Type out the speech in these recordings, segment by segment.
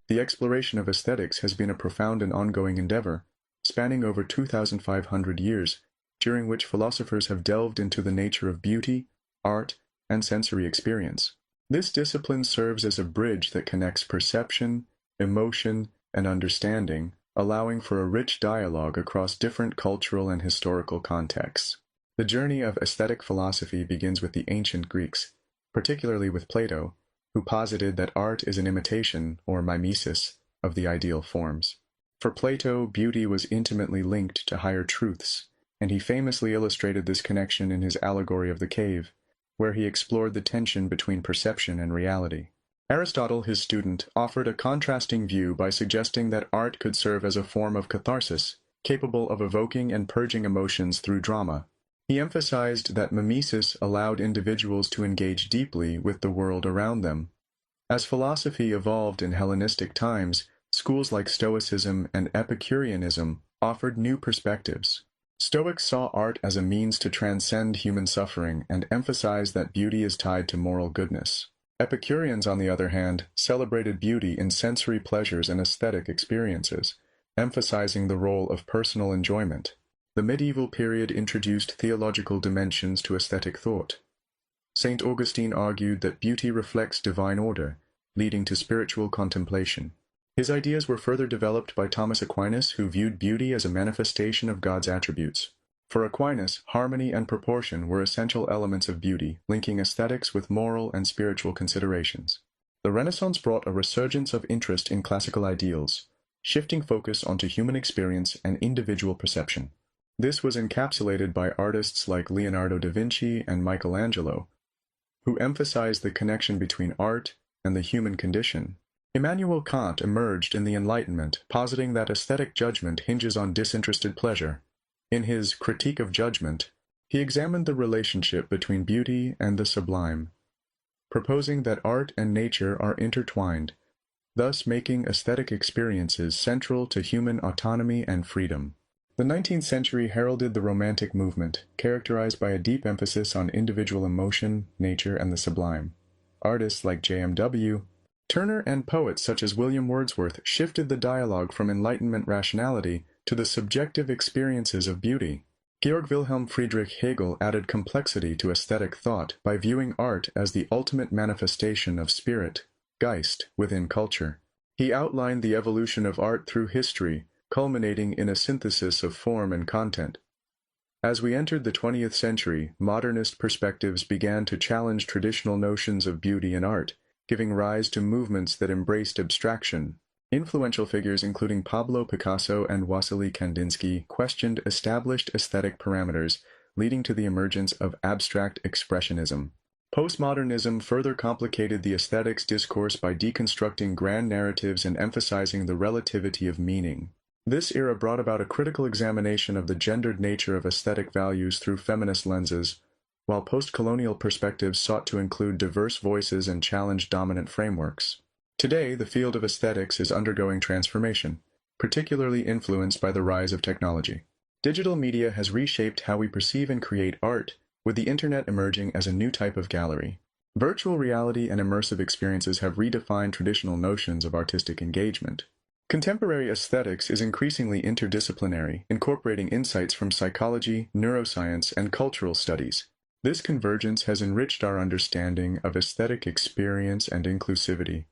the exploration of aesthetics has been a profound and ongoing endeavor, spanning over 2,500 years, during which philosophers have delved into the nature of beauty, art, and sensory experience. This discipline serves as a bridge that connects perception, emotion, and understanding, allowing for a rich dialogue across different cultural and historical contexts. The journey of aesthetic philosophy begins with the ancient Greeks, particularly with Plato, who posited that art is an imitation, or mimesis, of the ideal forms. For Plato, beauty was intimately linked to higher truths, and he famously illustrated this connection in his Allegory of the Cave, where he explored the tension between perception and reality. Aristotle, his student, offered a contrasting view by suggesting that art could serve as a form of catharsis, capable of evoking and purging emotions through drama. He emphasized that mimesis allowed individuals to engage deeply with the world around them. As philosophy evolved in Hellenistic times, schools like Stoicism and Epicureanism offered new perspectives. Stoics saw art as a means to transcend human suffering and emphasized that beauty is tied to moral goodness. Epicureans, on the other hand, celebrated beauty in sensory pleasures and aesthetic experiences, emphasizing the role of personal enjoyment. The medieval period introduced theological dimensions to aesthetic thought. St. Augustine argued that beauty reflects divine order, leading to spiritual contemplation. His ideas were further developed by Thomas Aquinas, who viewed beauty as a manifestation of God's attributes. For Aquinas, harmony and proportion were essential elements of beauty, linking aesthetics with moral and spiritual considerations. The Renaissance brought a resurgence of interest in classical ideals, shifting focus onto human experience and individual perception. This was encapsulated by artists like Leonardo da Vinci and Michelangelo, who emphasized the connection between art and the human condition. Immanuel Kant emerged in the Enlightenment, positing that aesthetic judgment hinges on disinterested pleasure. In his Critique of Judgment, he examined the relationship between beauty and the sublime, proposing that art and nature are intertwined, thus making aesthetic experiences central to human autonomy and freedom. The 19th century heralded the Romantic movement, characterized by a deep emphasis on individual emotion, nature, and the sublime. Artists like J.M.W. Turner and poets such as William Wordsworth shifted the dialogue from Enlightenment rationality to the subjective experiences of beauty. Georg Wilhelm Friedrich Hegel added complexity to aesthetic thought by viewing art as the ultimate manifestation of spirit, Geist, within culture. He outlined the evolution of art through history, culminating in a synthesis of form and content. As we entered the 20th century, modernist perspectives began to challenge traditional notions of beauty in art, giving rise to movements that embraced abstraction. Influential figures including Pablo Picasso and Wassily Kandinsky questioned established aesthetic parameters, leading to the emergence of abstract expressionism. Postmodernism further complicated the aesthetics discourse by deconstructing grand narratives and emphasizing the relativity of meaning. This era brought about a critical examination of the gendered nature of aesthetic values through feminist lenses, while post-colonial perspectives sought to include diverse voices and challenge dominant frameworks. Today, the field of aesthetics is undergoing transformation, particularly influenced by the rise of technology. Digital media has reshaped how we perceive and create art, with the internet emerging as a new type of gallery. Virtual reality and immersive experiences have redefined traditional notions of artistic engagement. Contemporary aesthetics is increasingly interdisciplinary, incorporating insights from psychology, neuroscience, and cultural studies. This convergence has enriched our understanding of aesthetic experience and inclusivity,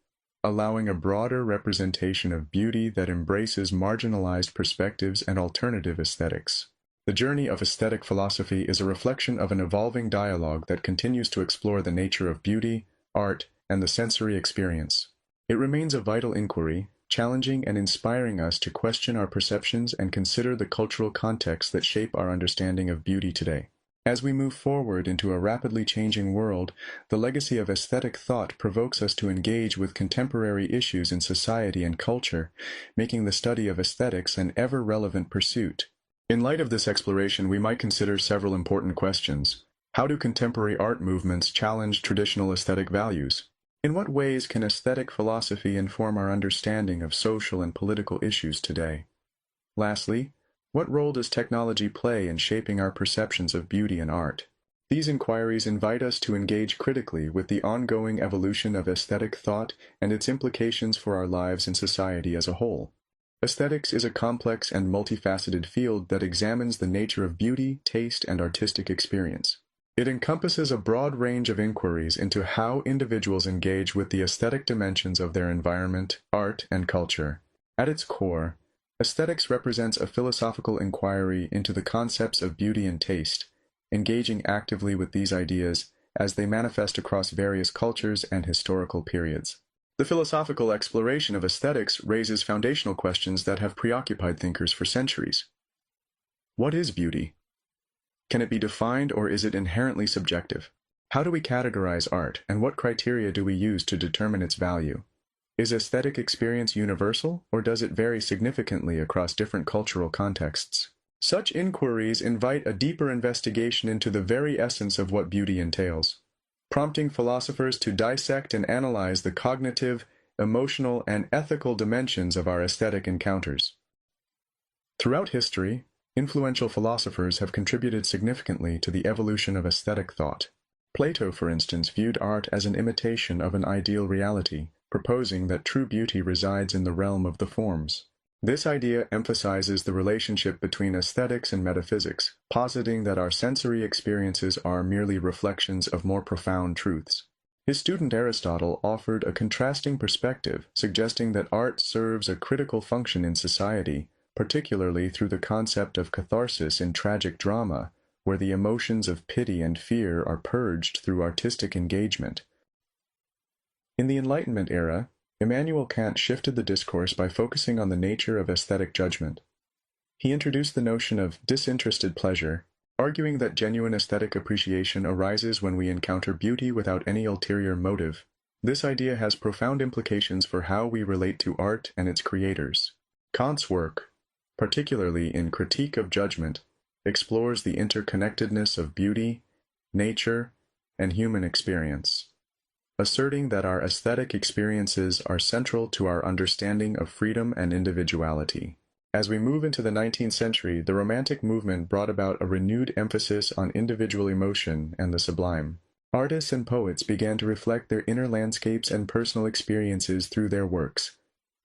allowing a broader representation of beauty that embraces marginalized perspectives and alternative aesthetics. The journey of aesthetic philosophy is a reflection of an evolving dialogue that continues to explore the nature of beauty, art, and the sensory experience. It remains a vital inquiry, challenging and inspiring us to question our perceptions and consider the cultural contexts that shape our understanding of beauty today. As we move forward into a rapidly changing world, the legacy of aesthetic thought provokes us to engage with contemporary issues in society and culture, making the study of aesthetics an ever-relevant pursuit. In light of this exploration, we might consider several important questions. How do contemporary art movements challenge traditional aesthetic values? In what ways can aesthetic philosophy inform our understanding of social and political issues today? Lastly, what role does technology play in shaping our perceptions of beauty and art? These inquiries invite us to engage critically with the ongoing evolution of aesthetic thought and its implications for our lives and society as a whole. Aesthetics is a complex and multifaceted field that examines the nature of beauty, taste, and artistic experience. It encompasses a broad range of inquiries into how individuals engage with the aesthetic dimensions of their environment, art, and culture. At its core, aesthetics represents a philosophical inquiry into the concepts of beauty and taste, engaging actively with these ideas as they manifest across various cultures and historical periods. The philosophical exploration of aesthetics raises foundational questions that have preoccupied thinkers for centuries. What is beauty? Can it be defined, or is it inherently subjective? How do we categorize art, and what criteria do we use to determine its value? Is aesthetic experience universal, or does it vary significantly across different cultural contexts? Such inquiries invite a deeper investigation into the very essence of what beauty entails, prompting philosophers to dissect and analyze the cognitive, emotional, and ethical dimensions of our aesthetic encounters. Throughout history, influential philosophers have contributed significantly to the evolution of aesthetic thought. Plato, for instance, viewed art as an imitation of an ideal reality, proposing that true beauty resides in the realm of the forms. This idea emphasizes the relationship between aesthetics and metaphysics, positing that our sensory experiences are merely reflections of more profound truths. His student Aristotle offered a contrasting perspective, suggesting that art serves a critical function in society, particularly through the concept of catharsis in tragic drama, where the emotions of pity and fear are purged through artistic engagement. In the Enlightenment era, Immanuel Kant shifted the discourse by focusing on the nature of aesthetic judgment. He introduced the notion of disinterested pleasure, arguing that genuine aesthetic appreciation arises when we encounter beauty without any ulterior motive. This idea has profound implications for how we relate to art and its creators. Kant's work, particularly in Critique of Judgment, explores the interconnectedness of beauty, nature, and human experience, asserting that our aesthetic experiences are central to our understanding of freedom and individuality. As we move into the 19th century, the Romantic movement brought about a renewed emphasis on individual emotion and the sublime. Artists and poets began to reflect their inner landscapes and personal experiences through their works,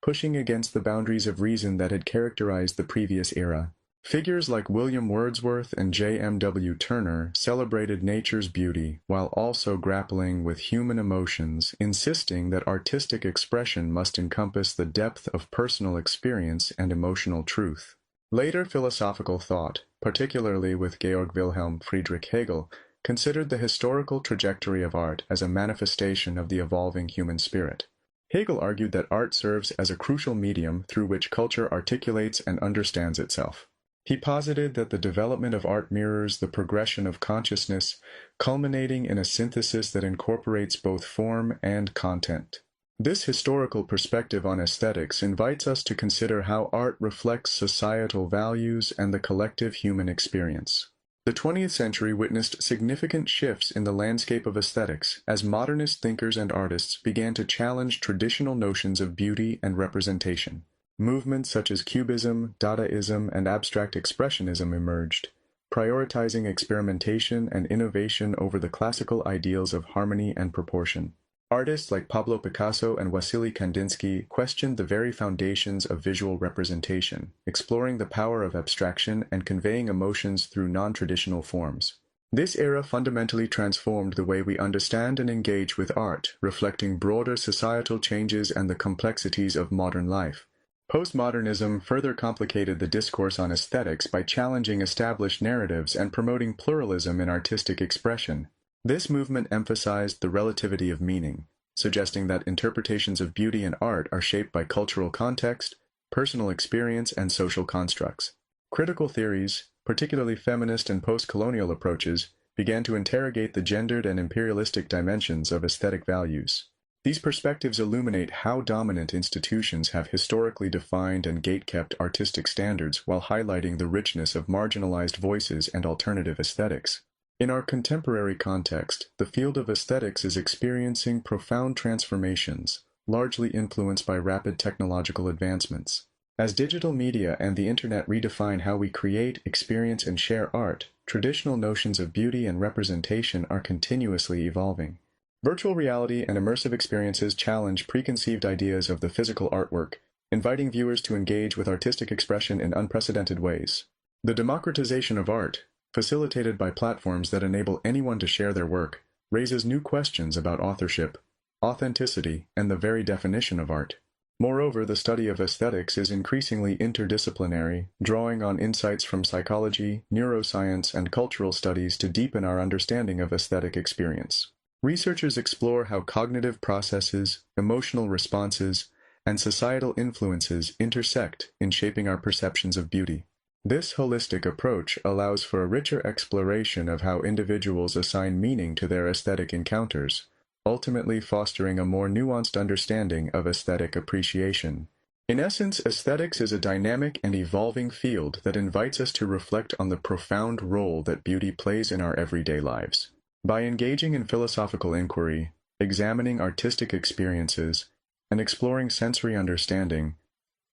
pushing against the boundaries of reason that had characterized the previous era. Figures like William Wordsworth and J.M.W. Turner celebrated nature's beauty while also grappling with human emotions, insisting that artistic expression must encompass the depth of personal experience and emotional truth. Later philosophical thought, particularly with Georg Wilhelm Friedrich Hegel, considered the historical trajectory of art as a manifestation of the evolving human spirit. Hegel argued that art serves as a crucial medium through which culture articulates and understands itself. He posited that the development of art mirrors the progression of consciousness, culminating in a synthesis that incorporates both form and content. This historical perspective on aesthetics invites us to consider how art reflects societal values and the collective human experience. The 20th century witnessed significant shifts in the landscape of aesthetics as modernist thinkers and artists began to challenge traditional notions of beauty and representation. Movements such as Cubism, Dadaism, and abstract expressionism emerged, prioritizing experimentation and innovation over the classical ideals of harmony and proportion. Artists like Pablo Picasso and Wassily Kandinsky questioned the very foundations of visual representation, exploring the power of abstraction and conveying emotions through non-traditional forms. This era fundamentally transformed the way we understand and engage with art, reflecting broader societal changes and the complexities of modern life. Postmodernism further complicated the discourse on aesthetics by challenging established narratives and promoting pluralism in artistic expression. This movement emphasized the relativity of meaning, suggesting that interpretations of beauty and art are shaped by cultural context, personal experience, and social constructs. Critical theories, particularly feminist and post-colonial approaches, began to interrogate the gendered and imperialistic dimensions of aesthetic values. These perspectives illuminate how dominant institutions have historically defined and gatekept artistic standards while highlighting the richness of marginalized voices and alternative aesthetics. In our contemporary context, the field of aesthetics is experiencing profound transformations, largely influenced by rapid technological advancements. As digital media and the internet redefine how we create, experience, and share art, traditional notions of beauty and representation are continuously evolving. Virtual reality and immersive experiences challenge preconceived ideas of the physical artwork, inviting viewers to engage with artistic expression in unprecedented ways. The democratization of art, facilitated by platforms that enable anyone to share their work, raises new questions about authorship, authenticity, and the very definition of art. Moreover, the study of aesthetics is increasingly interdisciplinary, drawing on insights from psychology, neuroscience, and cultural studies to deepen our understanding of aesthetic experience. Researchers explore how cognitive processes, emotional responses, and societal influences intersect in shaping our perceptions of beauty. This holistic approach allows for a richer exploration of how individuals assign meaning to their aesthetic encounters, ultimately fostering a more nuanced understanding of aesthetic appreciation. In essence, aesthetics is a dynamic and evolving field that invites us to reflect on the profound role that beauty plays in our everyday lives. By engaging in philosophical inquiry, examining artistic experiences, and exploring sensory understanding,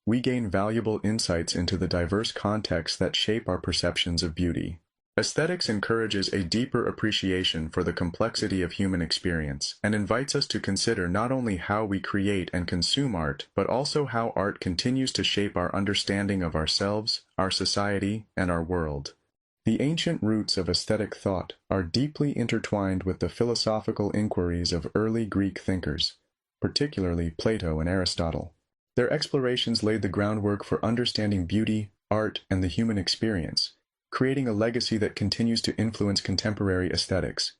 we gain valuable insights into the diverse contexts that shape our perceptions of beauty. Aesthetics encourages a deeper appreciation for the complexity of human experience and invites us to consider not only how we create and consume art, but also how art continues to shape our understanding of ourselves, our society, and our world. The ancient roots of aesthetic thought are deeply intertwined with the philosophical inquiries of early Greek thinkers, particularly Plato and Aristotle. Their explorations laid the groundwork for understanding beauty, art, and the human experience, creating a legacy that continues to influence contemporary aesthetics.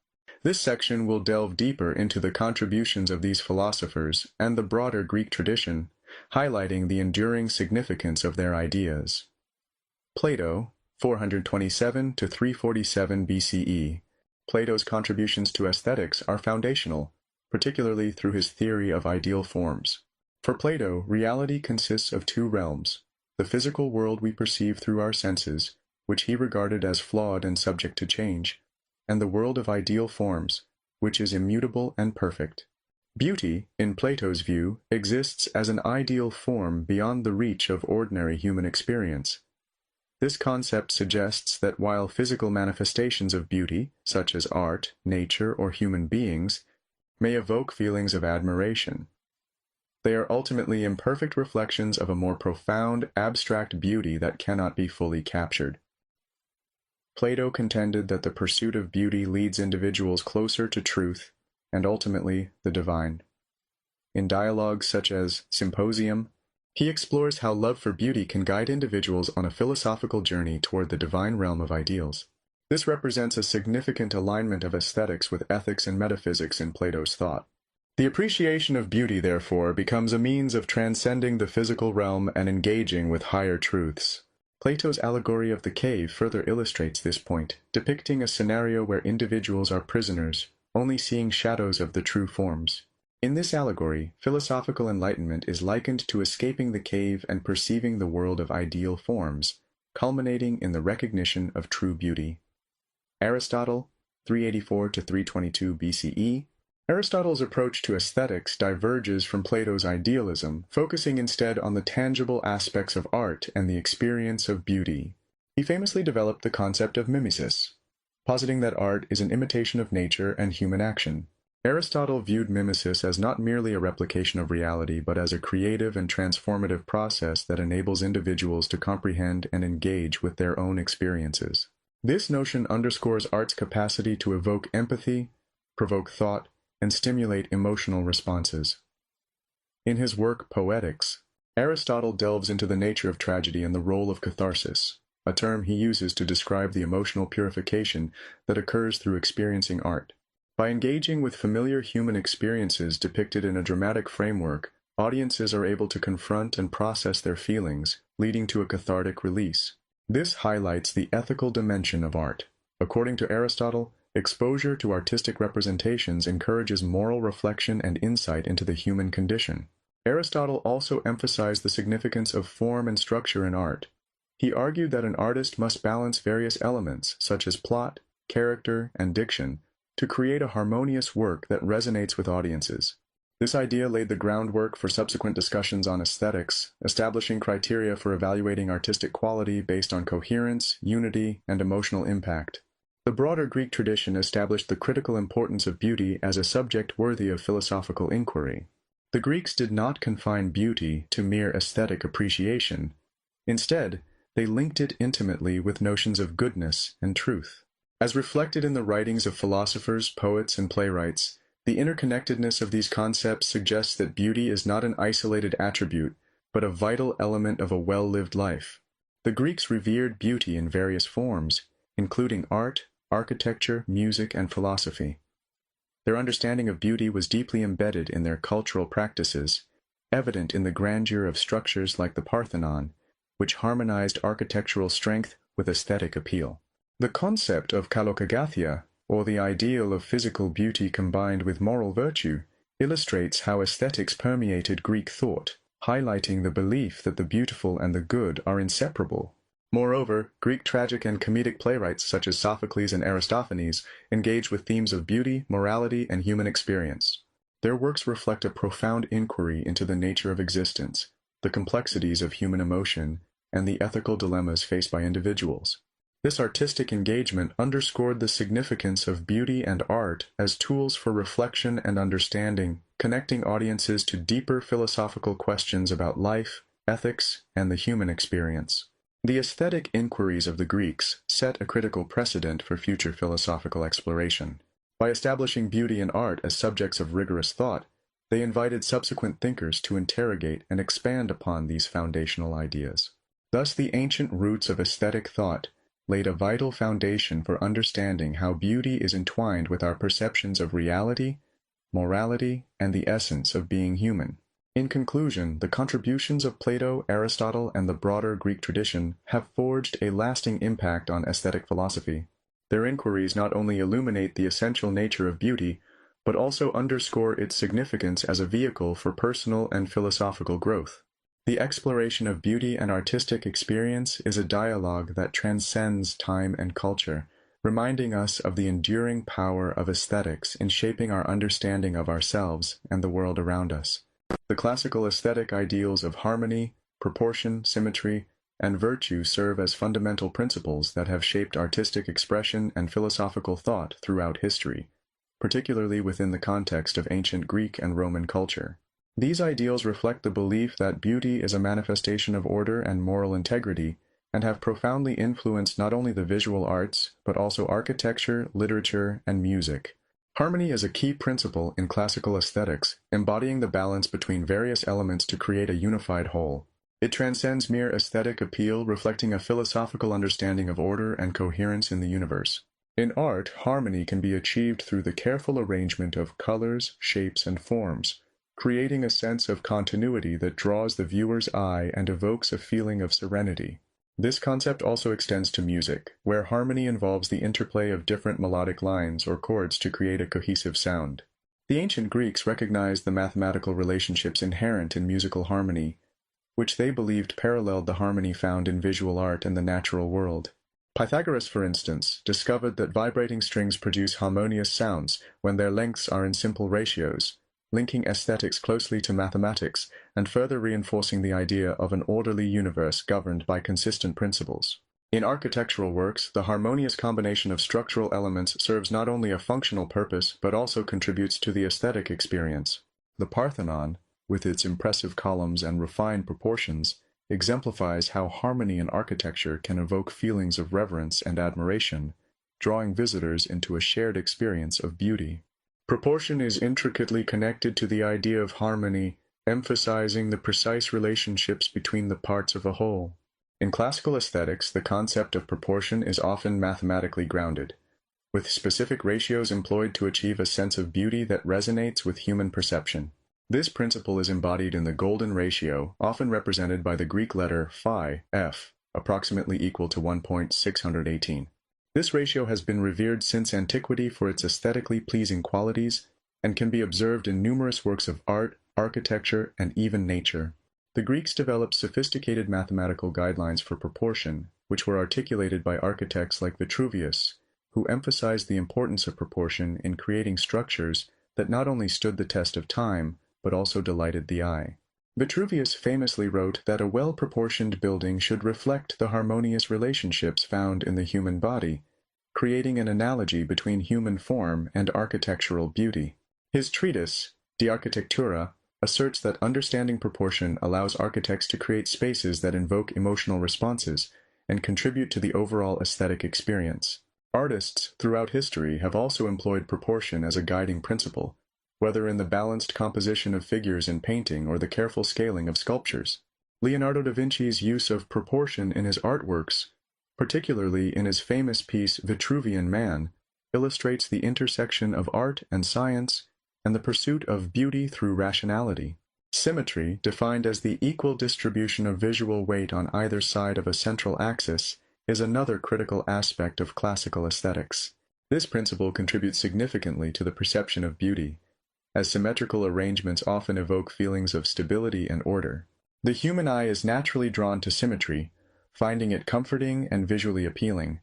This section will delve deeper into the contributions of these philosophers and the broader Greek tradition, highlighting the enduring significance of their ideas. Plato, 427 to 347 BCE. Plato's contributions to aesthetics are foundational, particularly through his theory of ideal forms. For Plato, reality consists of two realms: the physical world we perceive through our senses, which he regarded as flawed and subject to change, and the world of ideal forms, which is immutable and perfect. Beauty, in Plato's view, exists as an ideal form beyond the reach of ordinary human experience. This concept suggests that while physical manifestations of beauty, such as art, nature, or human beings, may evoke feelings of admiration, they are ultimately imperfect reflections of a more profound, abstract beauty that cannot be fully captured. Plato contended that the pursuit of beauty leads individuals closer to truth and ultimately the divine. In dialogues such as Symposium, he explores how love for beauty can guide individuals on a philosophical journey toward the divine realm of ideals. This represents a significant alignment of aesthetics with ethics and metaphysics in Plato's thought. The appreciation of beauty, therefore, becomes a means of transcending the physical realm and engaging with higher truths. Plato's Allegory of the Cave further illustrates this point, depicting a scenario where individuals are prisoners, only seeing shadows of the true forms. In this allegory, philosophical enlightenment is likened to escaping the cave and perceiving the world of ideal forms, culminating in the recognition of true beauty. Aristotle, 384 to 322 BCE. Aristotle's approach to aesthetics diverges from Plato's idealism, focusing instead on the tangible aspects of art and the experience of beauty. He famously developed the concept of mimesis, positing that art is an imitation of nature and human action. Aristotle viewed mimesis as not merely a replication of reality, but as a creative and transformative process that enables individuals to comprehend and engage with their own experiences. This notion underscores art's capacity to evoke empathy, provoke thought, and stimulate emotional responses. In his work Poetics, Aristotle delves into the nature of tragedy and the role of catharsis, a term he uses to describe the emotional purification that occurs through experiencing art. By engaging with familiar human experiences depicted in a dramatic framework, audiences are able to confront and process their feelings, leading to a cathartic release. This highlights the ethical dimension of art. According to Aristotle, exposure to artistic representations encourages moral reflection and insight into the human condition. Aristotle also emphasized the significance of form and structure in art. He argued that an artist must balance various elements, such as plot, character, and diction, to create a harmonious work that resonates with audiences. This idea laid the groundwork for subsequent discussions on aesthetics, establishing criteria for evaluating artistic quality based on coherence, unity, and emotional impact. The broader Greek tradition established the critical importance of beauty as a subject worthy of philosophical inquiry. The Greeks did not confine beauty to mere aesthetic appreciation. Instead, they linked it intimately with notions of goodness and truth. As reflected in the writings of philosophers, poets, and playwrights, the interconnectedness of these concepts suggests that beauty is not an isolated attribute, but a vital element of a well-lived life. The Greeks revered beauty in various forms, including art, architecture, music, and philosophy. Their understanding of beauty was deeply embedded in their cultural practices, evident in the grandeur of structures like the Parthenon, which harmonized architectural strength with aesthetic appeal. The concept of kalokagathia, or the ideal of physical beauty combined with moral virtue, illustrates how aesthetics permeated Greek thought, highlighting the belief that the beautiful and the good are inseparable. Moreover, Greek tragic and comedic playwrights such as Sophocles and Aristophanes engage with themes of beauty, morality, and human experience. Their works reflect a profound inquiry into the nature of existence, the complexities of human emotion, and the ethical dilemmas faced by individuals. This artistic engagement underscored the significance of beauty and art as tools for reflection and understanding, connecting audiences to deeper philosophical questions about life, ethics, and the human experience. The aesthetic inquiries of the Greeks set a critical precedent for future philosophical exploration. By establishing beauty and art as subjects of rigorous thought, they invited subsequent thinkers to interrogate and expand upon these foundational ideas. Thus, the ancient roots of aesthetic thought laid a vital foundation for understanding how beauty is entwined with our perceptions of reality, morality, and the essence of being human. In conclusion, the contributions of Plato, Aristotle, and the broader Greek tradition have forged a lasting impact on aesthetic philosophy. Their inquiries not only illuminate the essential nature of beauty, but also underscore its significance as a vehicle for personal and philosophical growth. The exploration of beauty and artistic experience is a dialogue that transcends time and culture, reminding us of the enduring power of aesthetics in shaping our understanding of ourselves and the world around us. The classical aesthetic ideals of harmony, proportion, symmetry, and virtue serve as fundamental principles that have shaped artistic expression and philosophical thought throughout history, particularly within the context of ancient Greek and Roman culture. These ideals reflect the belief that beauty is a manifestation of order and moral integrity, and have profoundly influenced not only the visual arts, but also architecture, literature, and music. Harmony is a key principle in classical aesthetics, embodying the balance between various elements to create a unified whole. It transcends mere aesthetic appeal, reflecting a philosophical understanding of order and coherence in the universe. In art, harmony can be achieved through the careful arrangement of colors, shapes, and forms, creating a sense of continuity that draws the viewer's eye and evokes a feeling of serenity. This concept also extends to music, where harmony involves the interplay of different melodic lines or chords to create a cohesive sound. The ancient Greeks recognized the mathematical relationships inherent in musical harmony, which they believed paralleled the harmony found in visual art and the natural world. Pythagoras, for instance, discovered that vibrating strings produce harmonious sounds when their lengths are in simple ratios, linking aesthetics closely to mathematics and further reinforcing the idea of an orderly universe governed by consistent principles. In architectural works, the harmonious combination of structural elements serves not only a functional purpose but also contributes to the aesthetic experience. The Parthenon, with its impressive columns and refined proportions, exemplifies how harmony in architecture can evoke feelings of reverence and admiration, drawing visitors into a shared experience of beauty. Proportion is intricately connected to the idea of harmony, emphasizing the precise relationships between the parts of a whole. In classical aesthetics, the concept of proportion is often mathematically grounded, with specific ratios employed to achieve a sense of beauty that resonates with human perception. This principle is embodied in the golden ratio, often represented by the Greek letter phi, f, approximately equal to 1.618. This ratio has been revered since antiquity for its aesthetically pleasing qualities and can be observed in numerous works of art, architecture, and even nature. The Greeks developed sophisticated mathematical guidelines for proportion, which were articulated by architects like Vitruvius, who emphasized the importance of proportion in creating structures that not only stood the test of time, but also delighted the eye. Vitruvius famously wrote that a well-proportioned building should reflect the harmonious relationships found in the human body, creating an analogy between human form and architectural beauty. His treatise, De Architectura, asserts that understanding proportion allows architects to create spaces that invoke emotional responses and contribute to the overall aesthetic experience. Artists throughout history have also employed proportion as a guiding principle, whether in the balanced composition of figures in painting or the careful scaling of sculptures. Leonardo da Vinci's use of proportion in his artworks, particularly in his famous piece Vitruvian Man, illustrates the intersection of art and science and the pursuit of beauty through rationality. Symmetry, defined as the equal distribution of visual weight on either side of a central axis, is another critical aspect of classical aesthetics. This principle contributes significantly to the perception of beauty, as symmetrical arrangements often evoke feelings of stability and order. The human eye is naturally drawn to symmetry, finding it comforting and visually appealing.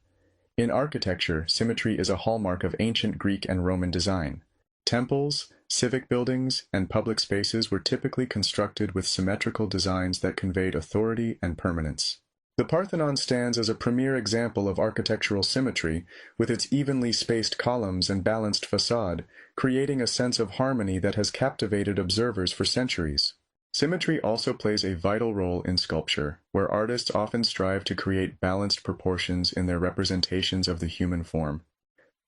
In architecture, symmetry is a hallmark of ancient Greek and Roman design. Temples, civic buildings, and public spaces were typically constructed with symmetrical designs that conveyed authority and permanence. The Parthenon stands as a premier example of architectural symmetry, with its evenly spaced columns and balanced facade, creating a sense of harmony that has captivated observers for centuries. Symmetry also plays a vital role in sculpture, where artists often strive to create balanced proportions in their representations of the human form.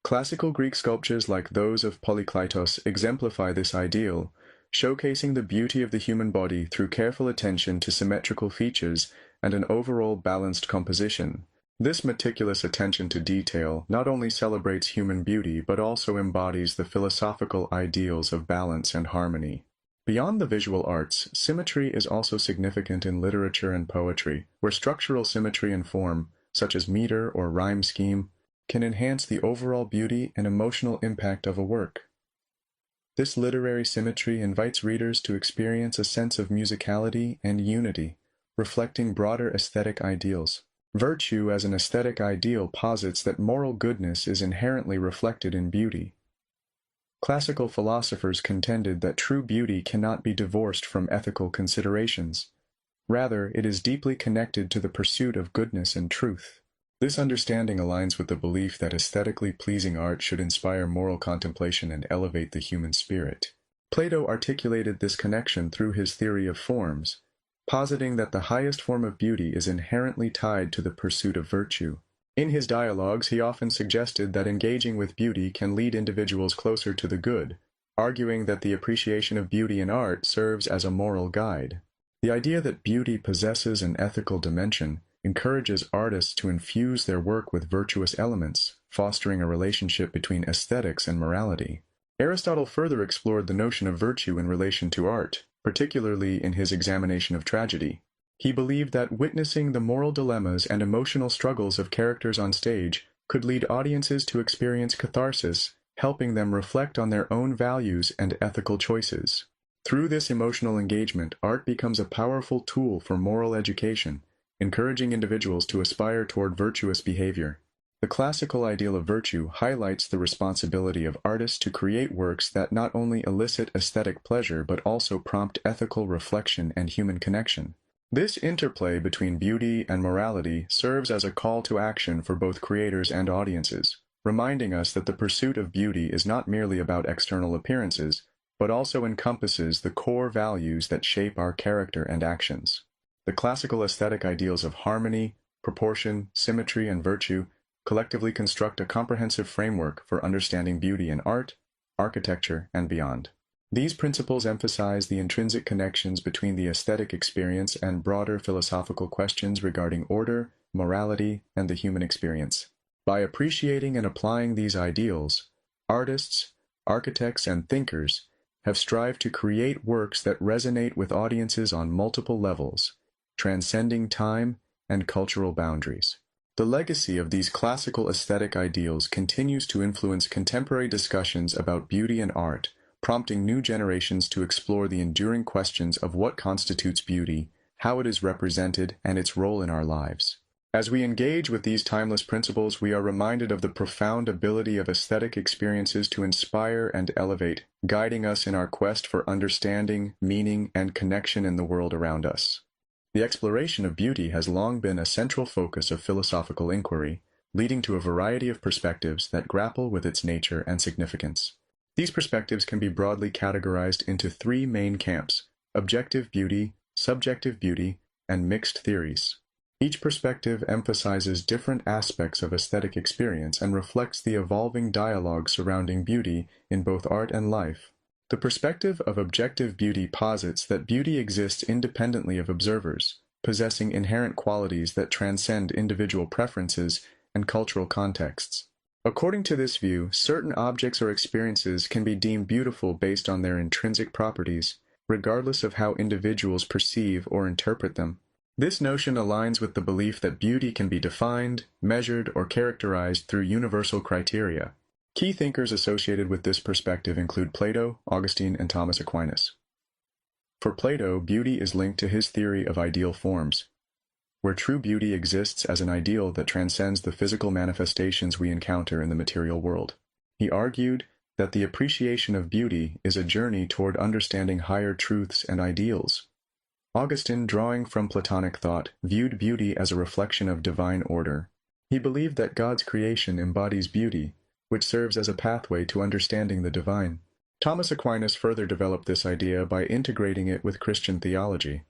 Classical Greek sculptures like those of Polykleitos exemplify this ideal, showcasing the beauty of the human body through careful attention to symmetrical features and an overall balanced composition. This meticulous attention to detail not only celebrates human beauty but also embodies the philosophical ideals of balance and harmony. Beyond the visual arts, symmetry is also significant in literature and poetry, where structural symmetry and form, such as meter or rhyme scheme, can enhance the overall beauty and emotional impact of a work. This literary symmetry invites readers to experience a sense of musicality and unity, reflecting broader aesthetic ideals. Virtue as an aesthetic ideal posits that moral goodness is inherently reflected in beauty. Classical philosophers contended that true beauty cannot be divorced from ethical considerations. Rather, it is deeply connected to the pursuit of goodness and truth. This understanding aligns with the belief that aesthetically pleasing art should inspire moral contemplation and elevate the human spirit. Plato articulated this connection through his theory of forms, positing that the highest form of beauty is inherently tied to the pursuit of virtue. In his dialogues, he often suggested that engaging with beauty can lead individuals closer to the good, arguing that the appreciation of beauty in art serves as a moral guide. The idea that beauty possesses an ethical dimension encourages artists to infuse their work with virtuous elements, fostering a relationship between aesthetics and morality. Aristotle further explored the notion of virtue in relation to art, particularly in his examination of tragedy. He believed that witnessing the moral dilemmas and emotional struggles of characters on stage could lead audiences to experience catharsis, helping them reflect on their own values and ethical choices. Through this emotional engagement, art becomes a powerful tool for moral education, encouraging individuals to aspire toward virtuous behavior. The classical ideal of virtue highlights the responsibility of artists to create works that not only elicit aesthetic pleasure but also prompt ethical reflection and human connection. This interplay between beauty and morality serves as a call to action for both creators and audiences, reminding us that the pursuit of beauty is not merely about external appearances, but also encompasses the core values that shape our character and actions. The classical aesthetic ideals of harmony, proportion, symmetry, and virtue collectively construct a comprehensive framework for understanding beauty in art, architecture, and beyond. These principles emphasize the intrinsic connections between the aesthetic experience and broader philosophical questions regarding order, morality, and the human experience. By appreciating and applying these ideals, artists, architects, and thinkers have strived to create works that resonate with audiences on multiple levels, transcending time and cultural boundaries. The legacy of these classical aesthetic ideals continues to influence contemporary discussions about beauty and art, prompting new generations to explore the enduring questions of what constitutes beauty, how it is represented, and its role in our lives. As we engage with these timeless principles, we are reminded of the profound ability of aesthetic experiences to inspire and elevate, guiding us in our quest for understanding, meaning, and connection in the world around us. The exploration of beauty has long been a central focus of philosophical inquiry, leading to a variety of perspectives that grapple with its nature and significance. These perspectives can be broadly categorized into three main camps: objective beauty, subjective beauty, and mixed theories. Each perspective emphasizes different aspects of aesthetic experience and reflects the evolving dialogue surrounding beauty in both art and life. The perspective of objective beauty posits that beauty exists independently of observers, possessing inherent qualities that transcend individual preferences and cultural contexts. According to this view, certain objects or experiences can be deemed beautiful based on their intrinsic properties, regardless of how individuals perceive or interpret them. This notion aligns with the belief that beauty can be defined, measured, or characterized through universal criteria. Key thinkers associated with this perspective include Plato, Augustine, and Thomas Aquinas. For Plato, beauty is linked to his theory of ideal forms, where true beauty exists as an ideal that transcends the physical manifestations we encounter in the material world. He argued that the appreciation of beauty is a journey toward understanding higher truths and ideals. Augustine, drawing from Platonic thought, viewed beauty as a reflection of divine order. He believed that God's creation embodies beauty, which serves as a pathway to understanding the divine. Thomas Aquinas further developed this idea by integrating it with Christian theology,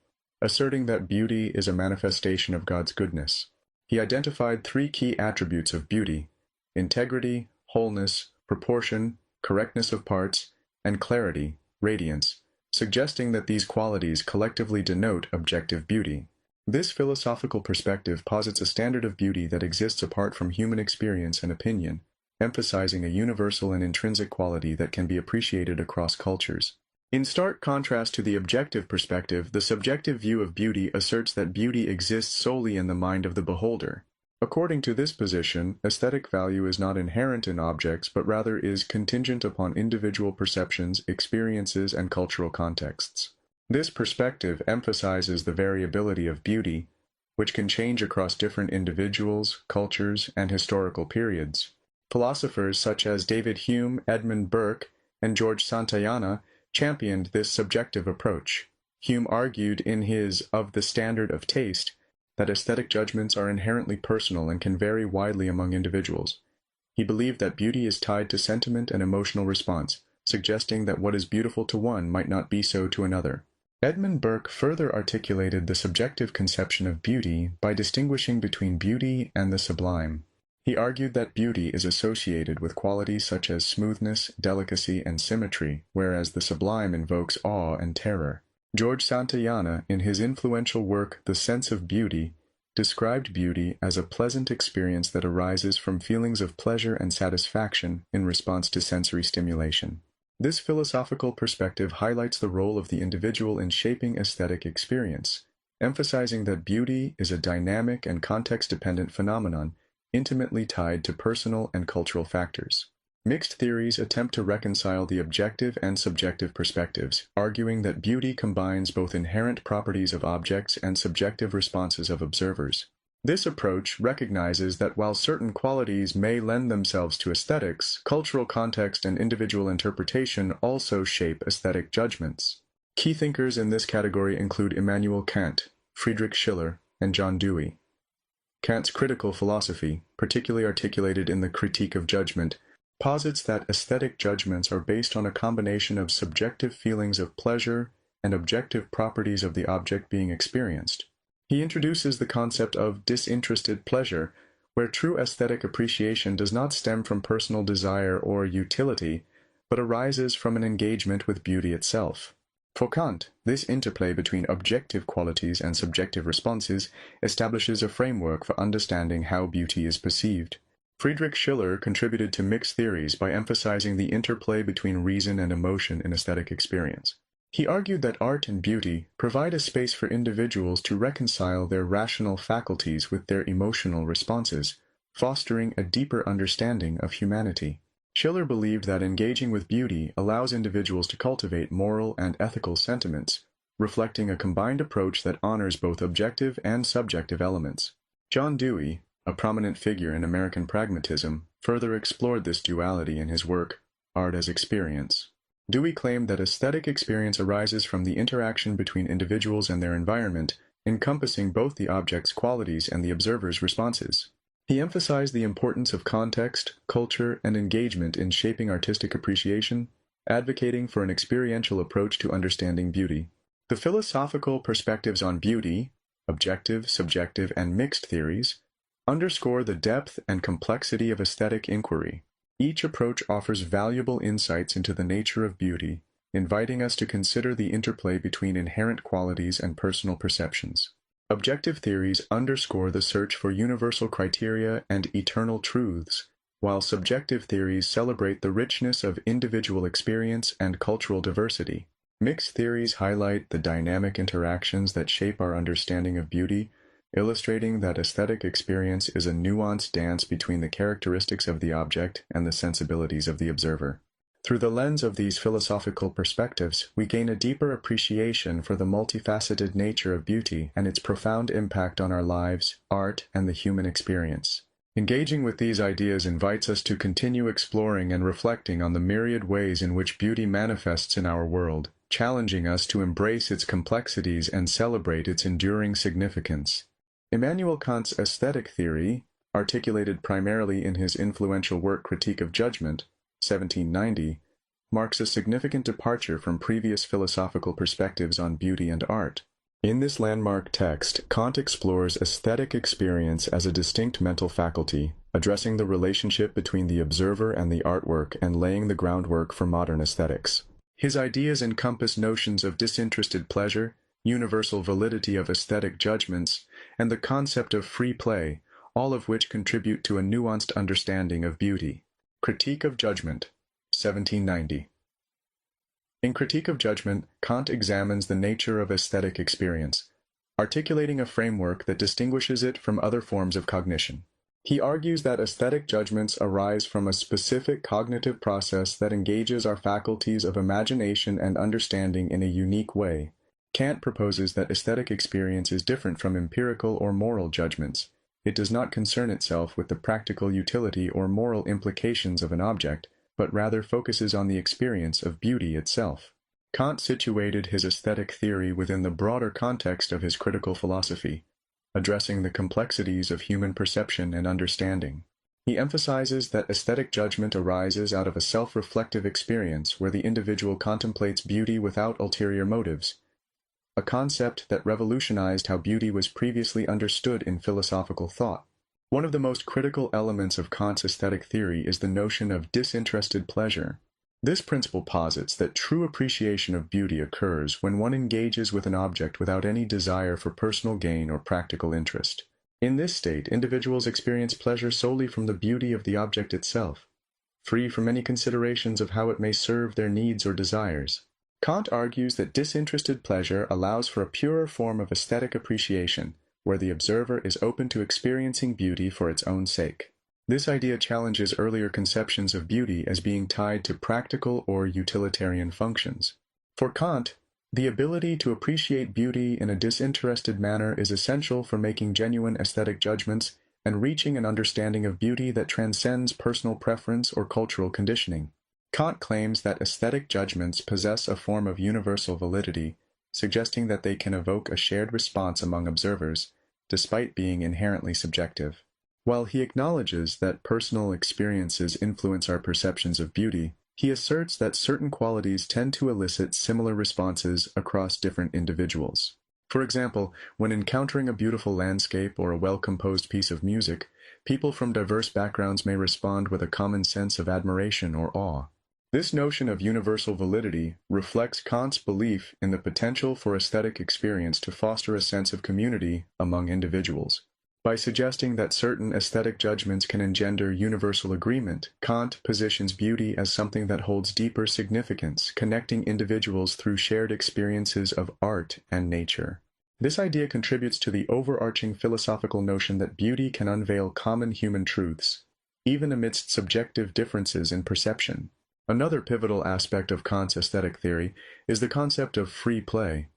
asserting that beauty is a manifestation of God's goodness. He identified three key attributes of beauty: integrity, wholeness, proportion, correctness of parts, and clarity, radiance, suggesting that these qualities collectively denote objective beauty. This philosophical perspective posits a standard of beauty that exists apart from human experience and opinion, emphasizing a universal and intrinsic quality that can be appreciated across cultures. In stark contrast to the objective perspective, the subjective view of beauty asserts that beauty exists solely in the mind of the beholder. According to this position, aesthetic value is not inherent in objects, but rather is contingent upon individual perceptions, experiences, and cultural contexts. This perspective emphasizes the variability of beauty, which can change across different individuals, cultures, and historical periods. Philosophers such as David Hume, Edmund Burke, and George Santayana championed this subjective approach. Hume argued in his Of the Standard of Taste that aesthetic judgments are inherently personal and can vary widely among individuals. He believed that beauty is tied to sentiment and emotional response, suggesting that what is beautiful to one might not be so to another. Edmund Burke further articulated the subjective conception of beauty by distinguishing between beauty and the sublime. He argued that beauty is associated with qualities such as smoothness, delicacy, and symmetry, whereas the sublime invokes awe and terror. George Santayana, in his influential work The Sense of Beauty, described beauty as a pleasant experience that arises from feelings of pleasure and satisfaction in response to sensory stimulation. This philosophical perspective highlights the role of the individual in shaping aesthetic experience, emphasizing that beauty is a dynamic and context-dependent phenomenon intimately tied to personal and cultural factors. Mixed theories attempt to reconcile the objective and subjective perspectives, arguing that beauty combines both inherent properties of objects and subjective responses of observers. This approach recognizes that while certain qualities may lend themselves to aesthetics, cultural context and individual interpretation also shape aesthetic judgments. Key thinkers in this category include Immanuel Kant, Friedrich Schiller, and John Dewey. Kant's critical philosophy, particularly articulated in the Critique of Judgment, posits that aesthetic judgments are based on a combination of subjective feelings of pleasure and objective properties of the object being experienced. He introduces the concept of disinterested pleasure, where true aesthetic appreciation does not stem from personal desire or utility, but arises from an engagement with beauty itself. For Kant, this interplay between objective qualities and subjective responses establishes a framework for understanding how beauty is perceived. Friedrich Schiller contributed to mixed theories by emphasizing the interplay between reason and emotion in aesthetic experience. He argued that art and beauty provide a space for individuals to reconcile their rational faculties with their emotional responses, fostering a deeper understanding of humanity. Schiller believed that engaging with beauty allows individuals to cultivate moral and ethical sentiments, reflecting a combined approach that honors both objective and subjective elements. John Dewey, a prominent figure in American pragmatism, further explored this duality in his work, Art as Experience. Dewey claimed that aesthetic experience arises from the interaction between individuals and their environment, encompassing both the object's qualities and the observer's responses. He emphasized the importance of context, culture, and engagement in shaping artistic appreciation, advocating for an experiential approach to understanding beauty. The philosophical perspectives on beauty, objective, subjective, and mixed theories, underscore the depth and complexity of aesthetic inquiry. Each approach offers valuable insights into the nature of beauty, inviting us to consider the interplay between inherent qualities and personal perceptions. Objective theories underscore the search for universal criteria and eternal truths, while subjective theories celebrate the richness of individual experience and cultural diversity. Mixed theories highlight the dynamic interactions that shape our understanding of beauty, illustrating that aesthetic experience is a nuanced dance between the characteristics of the object and the sensibilities of the observer. Through the lens of these philosophical perspectives, we gain a deeper appreciation for the multifaceted nature of beauty and its profound impact on our lives, art, and the human experience. Engaging with these ideas invites us to continue exploring and reflecting on the myriad ways in which beauty manifests in our world, challenging us to embrace its complexities and celebrate its enduring significance. Immanuel Kant's aesthetic theory, articulated primarily in his influential work Critique of Judgment, 1790, marks a significant departure from previous philosophical perspectives on beauty and art. In this landmark text, Kant explores aesthetic experience as a distinct mental faculty, addressing the relationship between the observer and the artwork and laying the groundwork for modern aesthetics. His ideas encompass notions of disinterested pleasure, universal validity of aesthetic judgments, and the concept of free play, all of which contribute to a nuanced understanding of beauty. Critique of Judgment, 1790. In Critique of Judgment, Kant examines the nature of aesthetic experience, articulating a framework that distinguishes it from other forms of cognition. He argues that aesthetic judgments arise from a specific cognitive process that engages our faculties of imagination and understanding in a unique way. Kant proposes that aesthetic experience is different from empirical or moral judgments. It does not concern itself with the practical utility or moral implications of an object, but rather focuses on the experience of beauty itself. Kant situated his aesthetic theory within the broader context of his critical philosophy, addressing the complexities of human perception and understanding. He emphasizes that aesthetic judgment arises out of a self-reflective experience where the individual contemplates beauty without ulterior motives, a concept that revolutionized how beauty was previously understood in philosophical thought. One of the most critical elements of Kant's aesthetic theory is the notion of disinterested pleasure. This principle posits that true appreciation of beauty occurs when one engages with an object without any desire for personal gain or practical interest. In this state, individuals experience pleasure solely from the beauty of the object itself, free from any considerations of how it may serve their needs or desires. Kant argues that disinterested pleasure allows for a purer form of aesthetic appreciation, where the observer is open to experiencing beauty for its own sake. This idea challenges earlier conceptions of beauty as being tied to practical or utilitarian functions. For Kant, the ability to appreciate beauty in a disinterested manner is essential for making genuine aesthetic judgments and reaching an understanding of beauty that transcends personal preference or cultural conditioning. Kant claims that aesthetic judgments possess a form of universal validity, suggesting that they can evoke a shared response among observers, despite being inherently subjective. While he acknowledges that personal experiences influence our perceptions of beauty, he asserts that certain qualities tend to elicit similar responses across different individuals. For example, when encountering a beautiful landscape or a well-composed piece of music, people from diverse backgrounds may respond with a common sense of admiration or awe. This notion of universal validity reflects Kant's belief in the potential for aesthetic experience to foster a sense of community among individuals. By suggesting that certain aesthetic judgments can engender universal agreement, Kant positions beauty as something that holds deeper significance, connecting individuals through shared experiences of art and nature. This idea contributes to the overarching philosophical notion that beauty can unveil common human truths, even amidst subjective differences in perception. Another pivotal aspect of Kant's aesthetic theory is the concept of free play.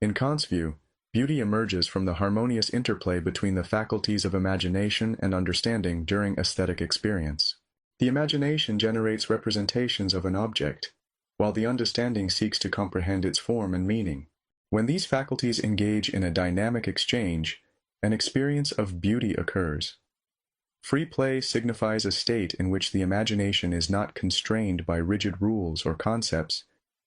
In Kant's view, beauty emerges from the harmonious interplay between the faculties of imagination and understanding during aesthetic experience. The imagination generates representations of an object, while the understanding seeks to comprehend its form and meaning. When these faculties engage in a dynamic exchange, an experience of beauty occurs. Free play signifies a state in which the imagination is not constrained by rigid rules or concepts,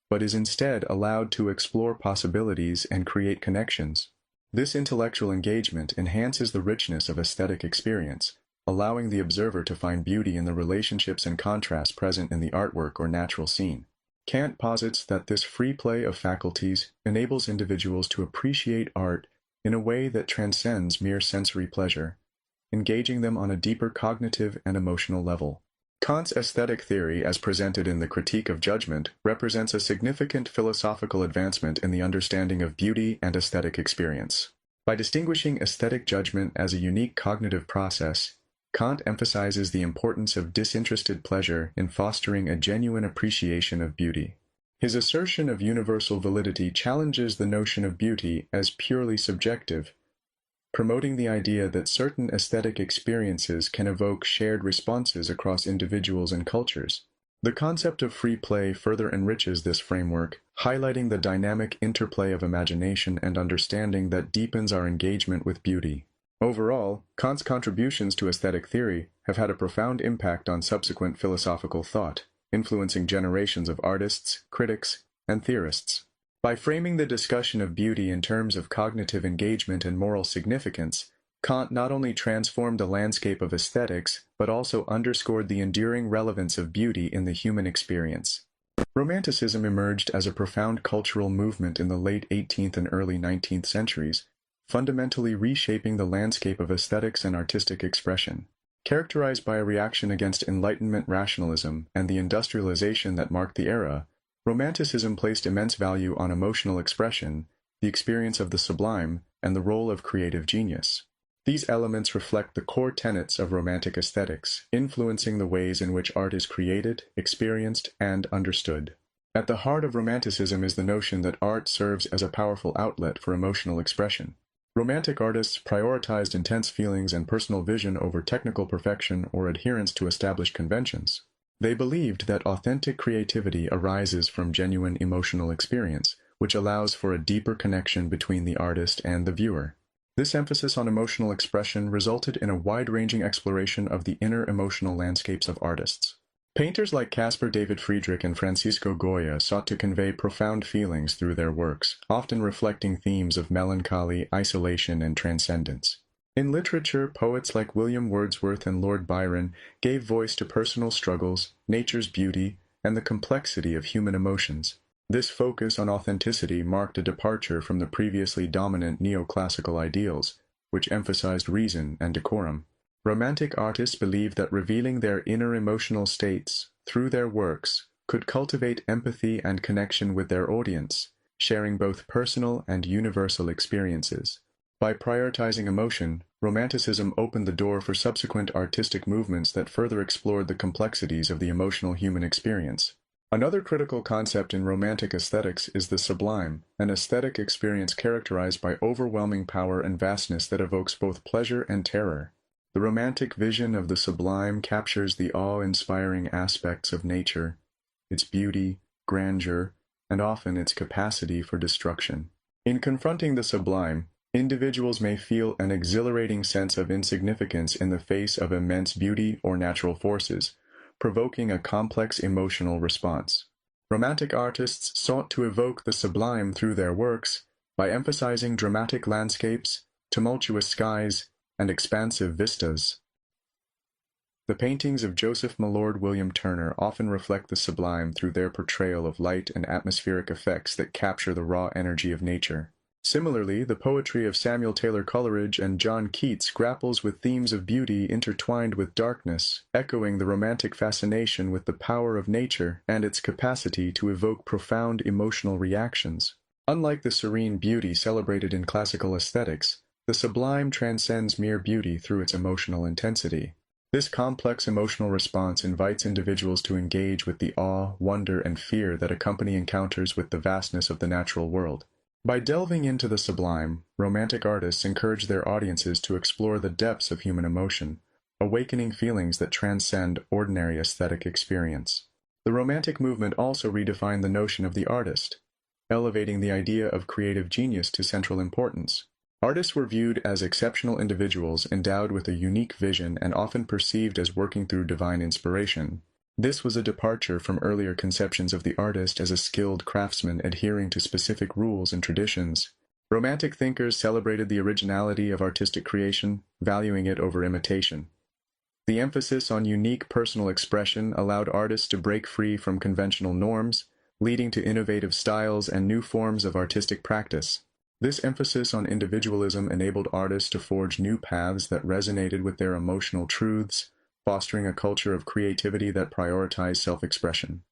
but is instead allowed to explore possibilities and create connections. This intellectual engagement enhances the richness of aesthetic experience, allowing the observer to find beauty in the relationships and contrasts present in the artwork or natural scene. Kant posits that this free play of faculties enables individuals to appreciate art in a way that transcends mere sensory pleasure, engaging them on a deeper cognitive and emotional level. Kant's aesthetic theory, as presented in the Critique of Judgment, represents a significant philosophical advancement in the understanding of beauty and aesthetic experience. By distinguishing aesthetic judgment as a unique cognitive process, Kant emphasizes the importance of disinterested pleasure in fostering a genuine appreciation of beauty. His assertion of universal validity challenges the notion of beauty as purely subjective, promoting the idea that certain aesthetic experiences can evoke shared responses across individuals and cultures. The concept of free play further enriches this framework, highlighting the dynamic interplay of imagination and understanding that deepens our engagement with beauty. Overall, Kant's contributions to aesthetic theory have had a profound impact on subsequent philosophical thought, influencing generations of artists, critics, and theorists. By framing the discussion of beauty in terms of cognitive engagement and moral significance, Kant not only transformed the landscape of aesthetics, but also underscored the enduring relevance of beauty in the human experience. Romanticism emerged as a profound cultural movement in the late 18th and early 19th centuries, fundamentally reshaping the landscape of aesthetics and artistic expression. Characterized by a reaction against Enlightenment rationalism and the industrialization that marked the era, Romanticism placed immense value on emotional expression, the experience of the sublime, and the role of creative genius. These elements reflect the core tenets of Romantic aesthetics, influencing the ways in which art is created, experienced, and understood. At the heart of Romanticism is the notion that art serves as a powerful outlet for emotional expression. Romantic artists prioritized intense feelings and personal vision over technical perfection or adherence to established conventions. They believed that authentic creativity arises from genuine emotional experience, which allows for a deeper connection between the artist and the viewer. This emphasis on emotional expression resulted in a wide-ranging exploration of the inner emotional landscapes of artists. Painters like Caspar David Friedrich and Francisco Goya sought to convey profound feelings through their works, often reflecting themes of melancholy, isolation, and transcendence. In literature, poets like William Wordsworth and Lord Byron gave voice to personal struggles, nature's beauty, and the complexity of human emotions. This focus on authenticity marked a departure from the previously dominant neoclassical ideals, which emphasized reason and decorum. Romantic artists believed that revealing their inner emotional states through their works could cultivate empathy and connection with their audience, sharing both personal and universal experiences. By prioritizing emotion, Romanticism opened the door for subsequent artistic movements that further explored the complexities of the emotional human experience. Another critical concept in Romantic aesthetics is the sublime, an aesthetic experience characterized by overwhelming power and vastness that evokes both pleasure and terror. The Romantic vision of the sublime captures the awe-inspiring aspects of nature, its beauty, grandeur, and often its capacity for destruction. In confronting the sublime, individuals may feel an exhilarating sense of insignificance in the face of immense beauty or natural forces, provoking a complex emotional response. Romantic artists sought to evoke the sublime through their works by emphasizing dramatic landscapes, tumultuous skies, and expansive vistas. The paintings of Joseph Millord William Turner often reflect the sublime through their portrayal of light and atmospheric effects that capture the raw energy of nature. Similarly, the poetry of Samuel Taylor Coleridge and John Keats grapples with themes of beauty intertwined with darkness, echoing the romantic fascination with the power of nature and its capacity to evoke profound emotional reactions. Unlike the serene beauty celebrated in classical aesthetics, the sublime transcends mere beauty through its emotional intensity. This complex emotional response invites individuals to engage with the awe, wonder, and fear that accompany encounters with the vastness of the natural world. By delving into the sublime, Romantic artists encourage their audiences to explore the depths of human emotion, awakening feelings that transcend ordinary aesthetic experience. The Romantic movement also redefined the notion of the artist, elevating the idea of creative genius to central importance. Artists were viewed as exceptional individuals endowed with a unique vision and often perceived as working through divine inspiration. This was a departure from earlier conceptions of the artist as a skilled craftsman adhering to specific rules and traditions. Romantic thinkers celebrated the originality of artistic creation, valuing it over imitation. The emphasis on unique personal expression allowed artists to break free from conventional norms, leading to innovative styles and new forms of artistic practice. This emphasis on individualism enabled artists to forge new paths that resonated with their emotional truths, fostering a culture of creativity that prioritized self-expression.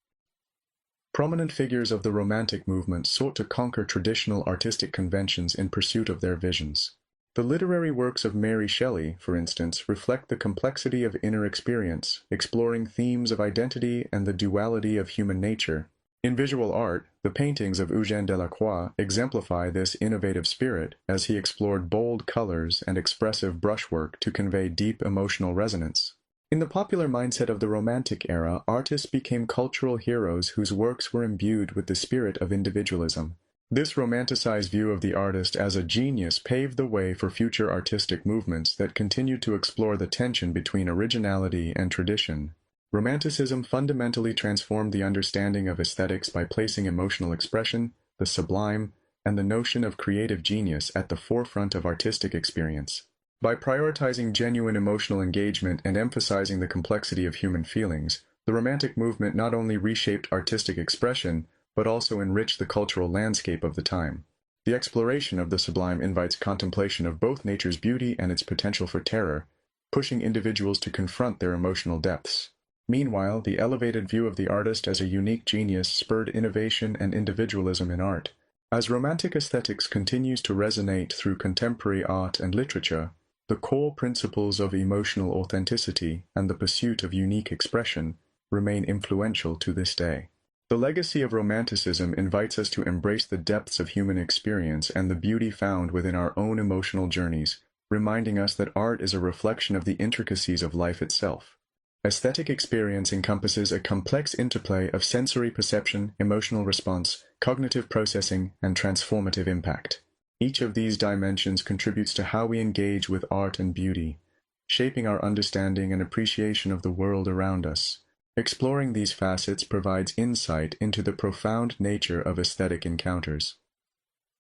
Prominent figures of the Romantic movement sought to conquer traditional artistic conventions in pursuit of their visions. The literary works of Mary Shelley, for instance, reflect the complexity of inner experience, exploring themes of identity and the duality of human nature. In visual art, the paintings of Eugène Delacroix exemplify this innovative spirit as he explored bold colors and expressive brushwork to convey deep emotional resonance. In the popular mindset of the Romantic era, artists became cultural heroes whose works were imbued with the spirit of individualism. This romanticized view of the artist as a genius paved the way for future artistic movements that continued to explore the tension between originality and tradition. Romanticism fundamentally transformed the understanding of aesthetics by placing emotional expression, the sublime, and the notion of creative genius at the forefront of artistic experience. By prioritizing genuine emotional engagement and emphasizing the complexity of human feelings, the Romantic movement not only reshaped artistic expression, but also enriched the cultural landscape of the time. The exploration of the sublime invites contemplation of both nature's beauty and its potential for terror, pushing individuals to confront their emotional depths. Meanwhile, the elevated view of the artist as a unique genius spurred innovation and individualism in art. As Romantic aesthetics continues to resonate through contemporary art and literature, the core principles of emotional authenticity and the pursuit of unique expression remain influential to this day. The legacy of Romanticism invites us to embrace the depths of human experience and the beauty found within our own emotional journeys, reminding us that art is a reflection of the intricacies of life itself. Aesthetic experience encompasses a complex interplay of sensory perception, emotional response, cognitive processing, and transformative impact. Each of these dimensions contributes to how we engage with art and beauty, shaping our understanding and appreciation of the world around us. Exploring these facets provides insight into the profound nature of aesthetic encounters.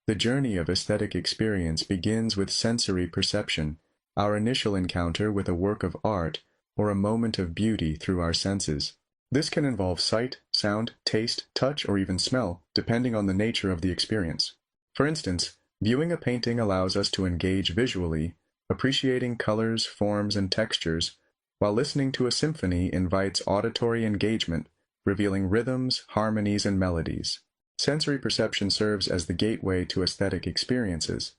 The journey of aesthetic experience begins with sensory perception, our initial encounter with a work of art or a moment of beauty through our senses. This can involve sight, sound, taste, touch, or even smell, depending on the nature of the experience. For instance, viewing a painting allows us to engage visually, appreciating colors, forms, and textures, while listening to a symphony invites auditory engagement, revealing rhythms, harmonies, and melodies. Sensory perception serves as the gateway to aesthetic experiences.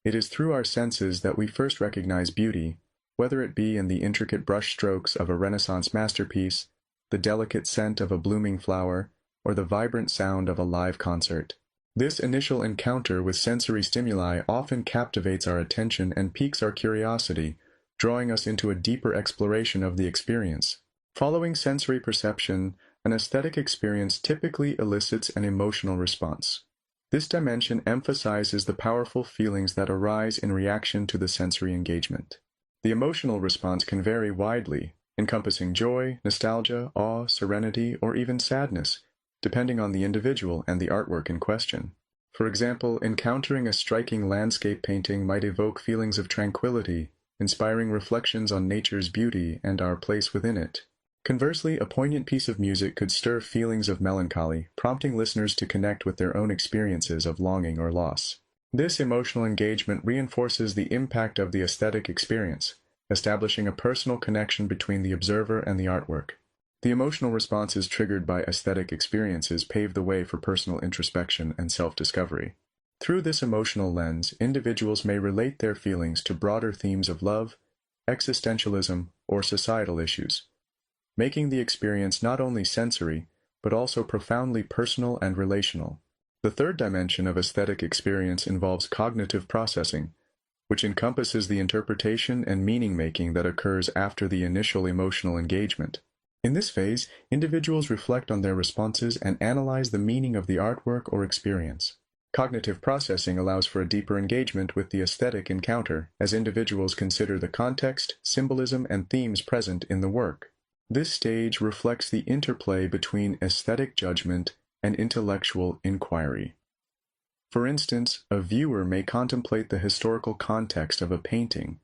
It is through our senses that we first recognize beauty, whether it be in the intricate brushstrokes of a Renaissance masterpiece, the delicate scent of a blooming flower, or the vibrant sound of a live concert. This initial encounter with sensory stimuli often captivates our attention and piques our curiosity, drawing us into a deeper exploration of the experience. Following sensory perception, an aesthetic experience typically elicits an emotional response. This dimension emphasizes the powerful feelings that arise in reaction to the sensory engagement. The emotional response can vary widely, encompassing joy, nostalgia, awe, serenity, or even sadness, depending on the individual and the artwork in question. For example, encountering a striking landscape painting might evoke feelings of tranquility, inspiring reflections on nature's beauty and our place within it. Conversely, a poignant piece of music could stir feelings of melancholy, prompting listeners to connect with their own experiences of longing or loss. This emotional engagement reinforces the impact of the aesthetic experience, establishing a personal connection between the observer and the artwork. The emotional responses triggered by aesthetic experiences pave the way for personal introspection and self-discovery. Through this emotional lens, individuals may relate their feelings to broader themes of love, existentialism, or societal issues, making the experience not only sensory, but also profoundly personal and relational. The third dimension of aesthetic experience involves cognitive processing, which encompasses the interpretation and meaning-making that occurs after the initial emotional engagement. In this phase, individuals reflect on their responses and analyze the meaning of the artwork or experience. Cognitive processing allows for a deeper engagement with the aesthetic encounter as individuals consider the context, symbolism, and themes present in the work. This stage reflects the interplay between aesthetic judgment and intellectual inquiry. For instance, a viewer may contemplate the historical context of a painting,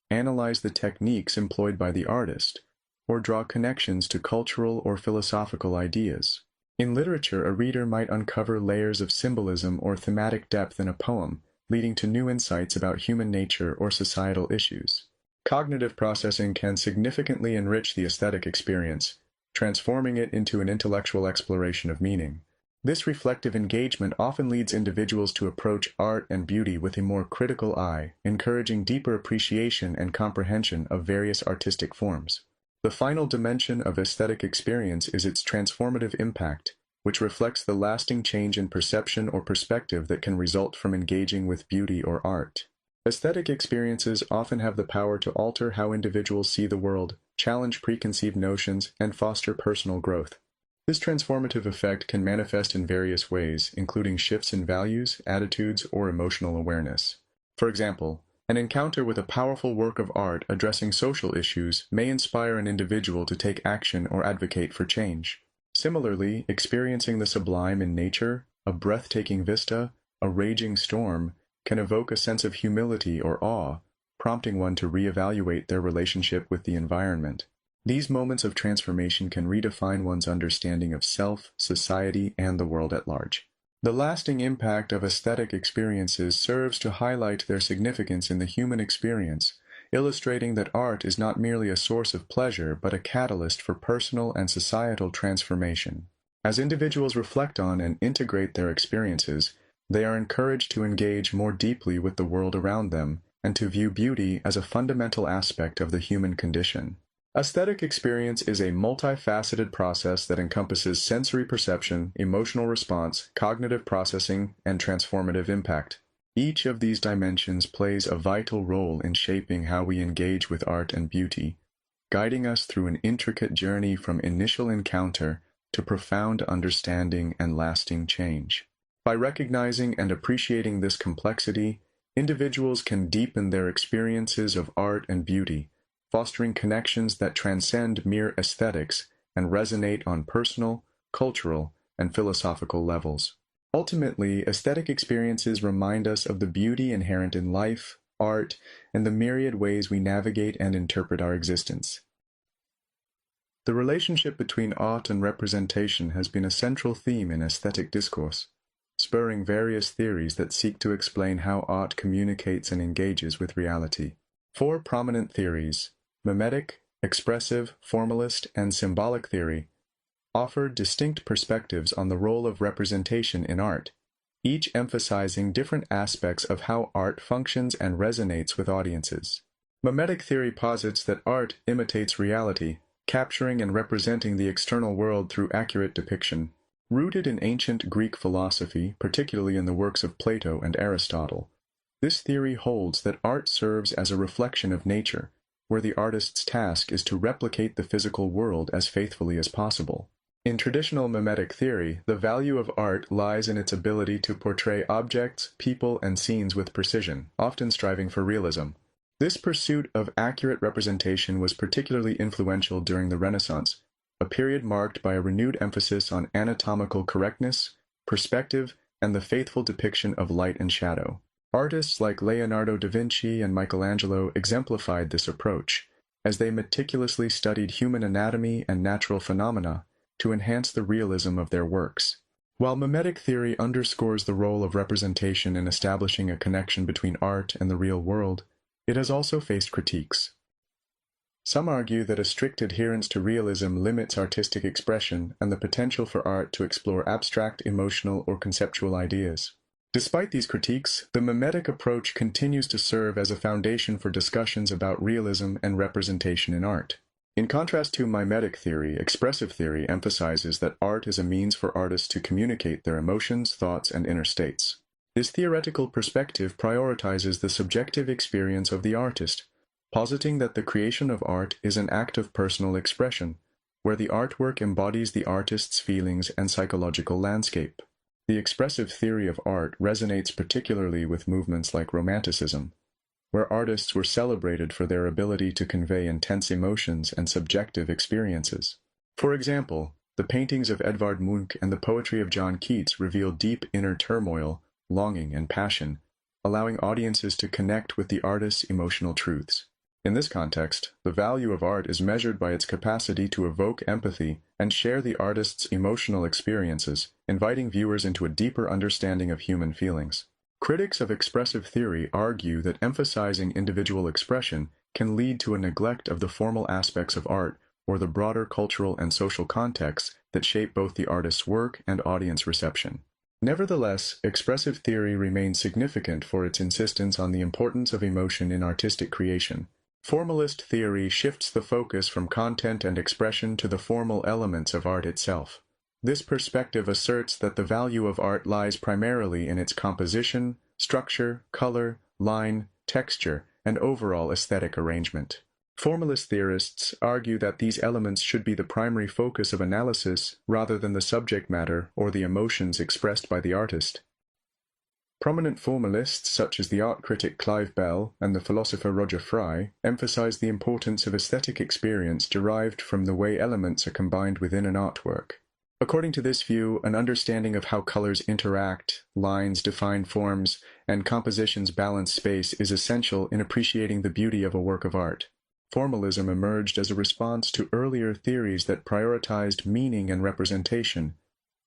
analyze the techniques employed by the artist, or draw connections to cultural or philosophical ideas. In literature, a reader might uncover layers of symbolism or thematic depth in a poem, leading to new insights about human nature or societal issues. Cognitive processing can significantly enrich the aesthetic experience, transforming it into an intellectual exploration of meaning. This reflective engagement often leads individuals to approach art and beauty with a more critical eye, encouraging deeper appreciation and comprehension of various artistic forms. The final dimension of aesthetic experience is its transformative impact, which reflects the lasting change in perception or perspective that can result from engaging with beauty or art. Aesthetic experiences often have the power to alter how individuals see the world, challenge preconceived notions, and foster personal growth. This transformative effect can manifest in various ways, including shifts in values, attitudes, or emotional awareness. For example, an encounter with a powerful work of art addressing social issues may inspire an individual to take action or advocate for change. Similarly, experiencing the sublime in nature, a breathtaking vista, a raging storm, can evoke a sense of humility or awe, prompting one to reevaluate their relationship with the environment. These moments of transformation can redefine one's understanding of self, society, and the world at large. The lasting impact of aesthetic experiences serves to highlight their significance in the human experience, illustrating that art is not merely a source of pleasure but a catalyst for personal and societal transformation. As individuals reflect on and integrate their experiences, they are encouraged to engage more deeply with the world around them and to view beauty as a fundamental aspect of the human condition. Aesthetic experience is a multifaceted process that encompasses sensory perception, emotional response, cognitive processing, and transformative impact. Each of these dimensions plays a vital role in shaping how we engage with art and beauty, guiding us through an intricate journey from initial encounter to profound understanding and lasting change. By recognizing and appreciating this complexity, individuals can deepen their experiences of art and beauty, fostering connections that transcend mere aesthetics and resonate on personal, cultural, and philosophical levels. Ultimately, aesthetic experiences remind us of the beauty inherent in life, art, and the myriad ways we navigate and interpret our existence. The relationship between art and representation has been a central theme in aesthetic discourse, spurring various theories that seek to explain how art communicates and engages with reality. Four prominent theories, mimetic, expressive, formalist, and symbolic theory, offer distinct perspectives on the role of representation in art, each emphasizing different aspects of how art functions and resonates with audiences. Mimetic theory posits that art imitates reality, capturing and representing the external world through accurate depiction. Rooted in ancient Greek philosophy, particularly in the works of Plato and Aristotle, this theory holds that art serves as a reflection of nature, where the artist's task is to replicate the physical world as faithfully as possible. In traditional mimetic theory, the value of art lies in its ability to portray objects, people, and scenes with precision, often striving for realism. This pursuit of accurate representation was particularly influential during the Renaissance, a period marked by a renewed emphasis on anatomical correctness, perspective, and the faithful depiction of light and shadow. Artists like Leonardo da Vinci and Michelangelo exemplified this approach, as they meticulously studied human anatomy and natural phenomena to enhance the realism of their works. While mimetic theory underscores the role of representation in establishing a connection between art and the real world, it has also faced critiques. Some argue that a strict adherence to realism limits artistic expression and the potential for art to explore abstract, emotional, or conceptual ideas. Despite these critiques, the mimetic approach continues to serve as a foundation for discussions about realism and representation in art. In contrast to mimetic theory, expressive theory emphasizes that art is a means for artists to communicate their emotions, thoughts, and inner states. This theoretical perspective prioritizes the subjective experience of the artist, positing that the creation of art is an act of personal expression, where the artwork embodies the artist's feelings and psychological landscape. The expressive theory of art resonates particularly with movements like Romanticism, where artists were celebrated for their ability to convey intense emotions and subjective experiences. For example, the paintings of Edvard Munch and the poetry of John Keats reveal deep inner turmoil, longing, and passion, allowing audiences to connect with the artist's emotional truths. In this context, the value of art is measured by its capacity to evoke empathy and share the artist's emotional experiences, inviting viewers into a deeper understanding of human feelings. Critics of expressive theory argue that emphasizing individual expression can lead to a neglect of the formal aspects of art or the broader cultural and social contexts that shape both the artist's work and audience reception. Nevertheless, expressive theory remains significant for its insistence on the importance of emotion in artistic creation. Formalist theory shifts the focus from content and expression to the formal elements of art itself. This perspective asserts that the value of art lies primarily in its composition, structure, color, line, texture, and overall aesthetic arrangement. Formalist theorists argue that these elements should be the primary focus of analysis rather than the subject matter or the emotions expressed by the artist. Prominent formalists such as the art critic Clive Bell and the philosopher Roger Fry emphasize the importance of aesthetic experience derived from the way elements are combined within an artwork. According to this view, an understanding of how colors interact, lines define forms, and compositions balance space is essential in appreciating the beauty of a work of art. Formalism emerged as a response to earlier theories that prioritized meaning and representation,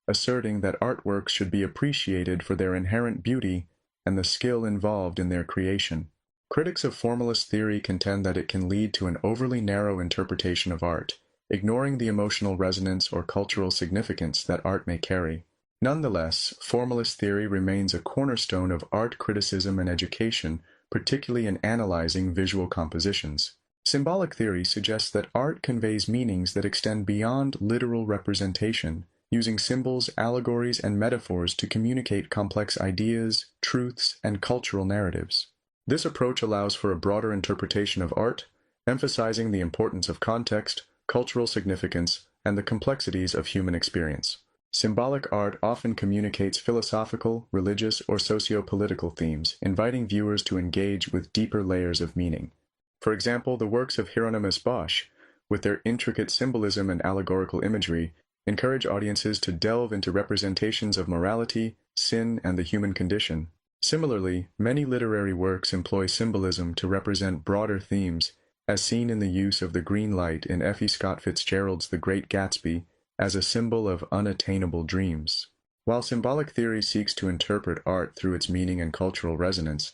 asserting that artworks should be appreciated for their inherent beauty and the skill involved in their creation. Critics of formalist theory contend that it can lead to an overly narrow interpretation of art, ignoring the emotional resonance or cultural significance that art may carry. Nonetheless, formalist theory remains a cornerstone of art criticism and education, particularly in analyzing visual compositions. Symbolic theory suggests that art conveys meanings that extend beyond literal representation, using symbols, allegories, and metaphors to communicate complex ideas, truths, and cultural narratives. This approach allows for a broader interpretation of art, emphasizing the importance of context, cultural significance, and the complexities of human experience. Symbolic art often communicates philosophical, religious, or socio-political themes, inviting viewers to engage with deeper layers of meaning. For example, the works of Hieronymus Bosch, with their intricate symbolism and allegorical imagery, encourage audiences to delve into representations of morality, sin, and the human condition. Similarly, many literary works employ symbolism to represent broader themes, as seen in the use of the green light in F. E. Scott Fitzgerald's The Great Gatsby as a symbol of unattainable dreams. While symbolic theory seeks to interpret art through its meaning and cultural resonance,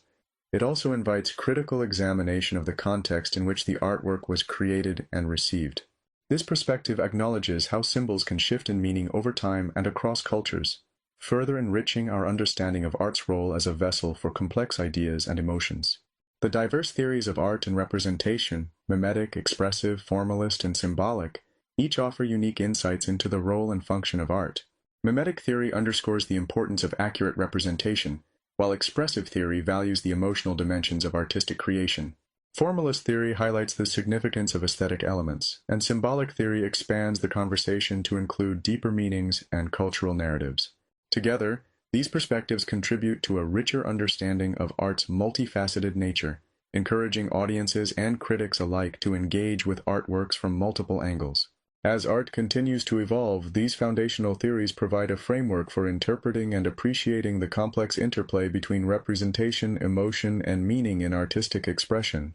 it also invites critical examination of the context in which the artwork was created and received. This perspective acknowledges how symbols can shift in meaning over time and across cultures, further enriching our understanding of art's role as a vessel for complex ideas and emotions. The diverse theories of art and representation, mimetic, expressive, formalist, and symbolic, each offer unique insights into the role and function of art. Mimetic theory underscores the importance of accurate representation, while expressive theory values the emotional dimensions of artistic creation. Formalist theory highlights the significance of aesthetic elements, and symbolic theory expands the conversation to include deeper meanings and cultural narratives. Together, these perspectives contribute to a richer understanding of art's multifaceted nature, encouraging audiences and critics alike to engage with artworks from multiple angles. As art continues to evolve, these foundational theories provide a framework for interpreting and appreciating the complex interplay between representation, emotion, and meaning in artistic expression.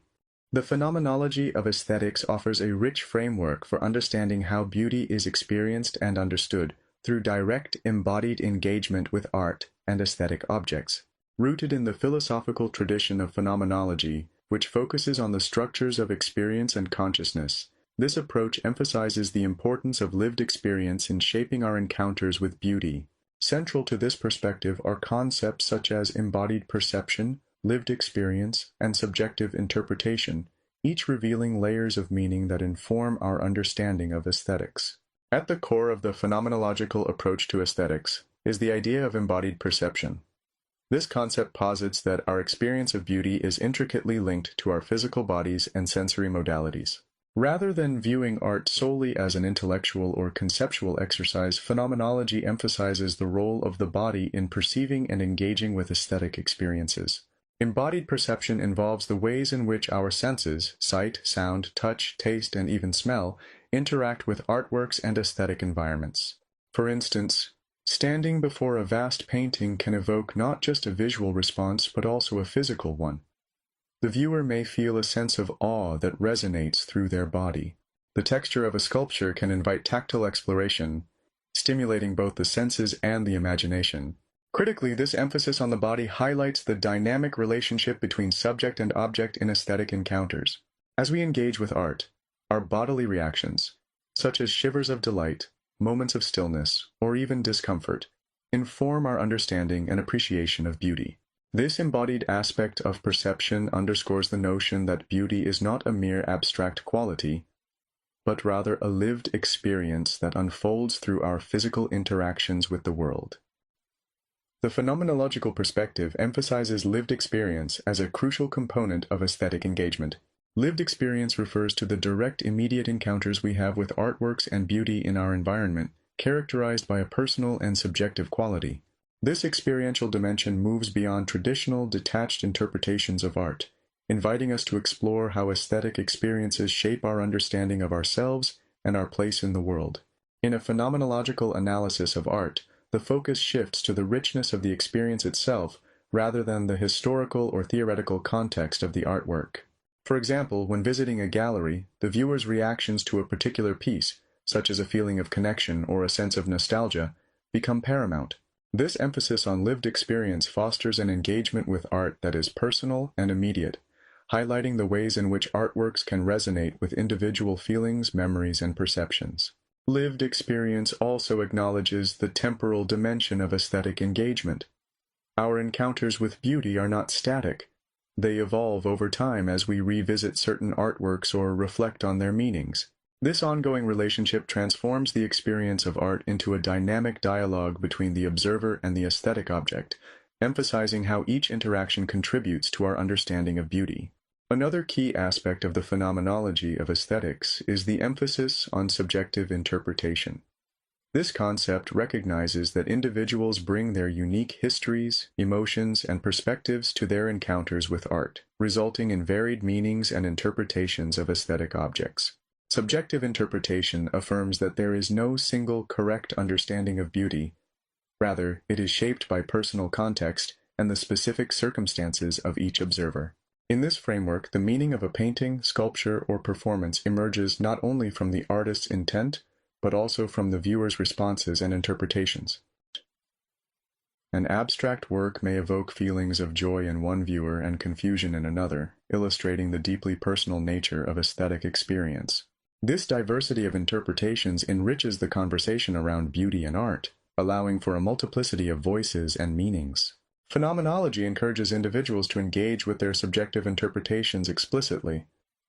The phenomenology of aesthetics offers a rich framework for understanding how beauty is experienced and understood through direct embodied engagement with art and aesthetic objects. Rooted in the philosophical tradition of phenomenology, which focuses on the structures of experience and consciousness, this approach emphasizes the importance of lived experience in shaping our encounters with beauty. Central to this perspective are concepts such as embodied perception, lived experience, and subjective interpretation, each revealing layers of meaning that inform our understanding of aesthetics. At the core of the phenomenological approach to aesthetics is the idea of embodied perception. This concept posits that our experience of beauty is intricately linked to our physical bodies and sensory modalities. Rather than viewing art solely as an intellectual or conceptual exercise, phenomenology emphasizes the role of the body in perceiving and engaging with aesthetic experiences. Embodied perception involves the ways in which our senses, sight, sound, touch, taste, and even smell, interact with artworks and aesthetic environments. For instance, standing before a vast painting can evoke not just a visual response but also a physical one. The viewer may feel a sense of awe that resonates through their body. The texture of a sculpture can invite tactile exploration, stimulating both the senses and the imagination. Critically, this emphasis on the body highlights the dynamic relationship between subject and object in aesthetic encounters. As we engage with art, our bodily reactions, such as shivers of delight, moments of stillness, or even discomfort, inform our understanding and appreciation of beauty. This embodied aspect of perception underscores the notion that beauty is not a mere abstract quality, but rather a lived experience that unfolds through our physical interactions with the world. The phenomenological perspective emphasizes lived experience as a crucial component of aesthetic engagement. Lived experience refers to the direct, immediate encounters we have with artworks and beauty in our environment, characterized by a personal and subjective quality. This experiential dimension moves beyond traditional, detached interpretations of art, inviting us to explore how aesthetic experiences shape our understanding of ourselves and our place in the world. In a phenomenological analysis of art, the focus shifts to the richness of the experience itself rather than the historical or theoretical context of the artwork. For example, when visiting a gallery, the viewer's reactions to a particular piece, such as a feeling of connection or a sense of nostalgia, become paramount. This emphasis on lived experience fosters an engagement with art that is personal and immediate, highlighting the ways in which artworks can resonate with individual feelings, memories, and perceptions. Lived experience also acknowledges the temporal dimension of aesthetic engagement. Our encounters with beauty are not static. They evolve over time as we revisit certain artworks or reflect on their meanings. This ongoing relationship transforms the experience of art into a dynamic dialogue between the observer and the aesthetic object, emphasizing how each interaction contributes to our understanding of beauty. Another key aspect of the phenomenology of aesthetics is the emphasis on subjective interpretation. This concept recognizes that individuals bring their unique histories, emotions, and perspectives to their encounters with art, resulting in varied meanings and interpretations of aesthetic objects. Subjective interpretation affirms that there is no single correct understanding of beauty. Rather, it is shaped by personal context and the specific circumstances of each observer. In this framework, the meaning of a painting, sculpture, or performance emerges not only from the artist's intent, but also from the viewer's responses and interpretations. An abstract work may evoke feelings of joy in one viewer and confusion in another, illustrating the deeply personal nature of aesthetic experience. This diversity of interpretations enriches the conversation around beauty and art, allowing for a multiplicity of voices and meanings. Phenomenology encourages individuals to engage with their subjective interpretations explicitly,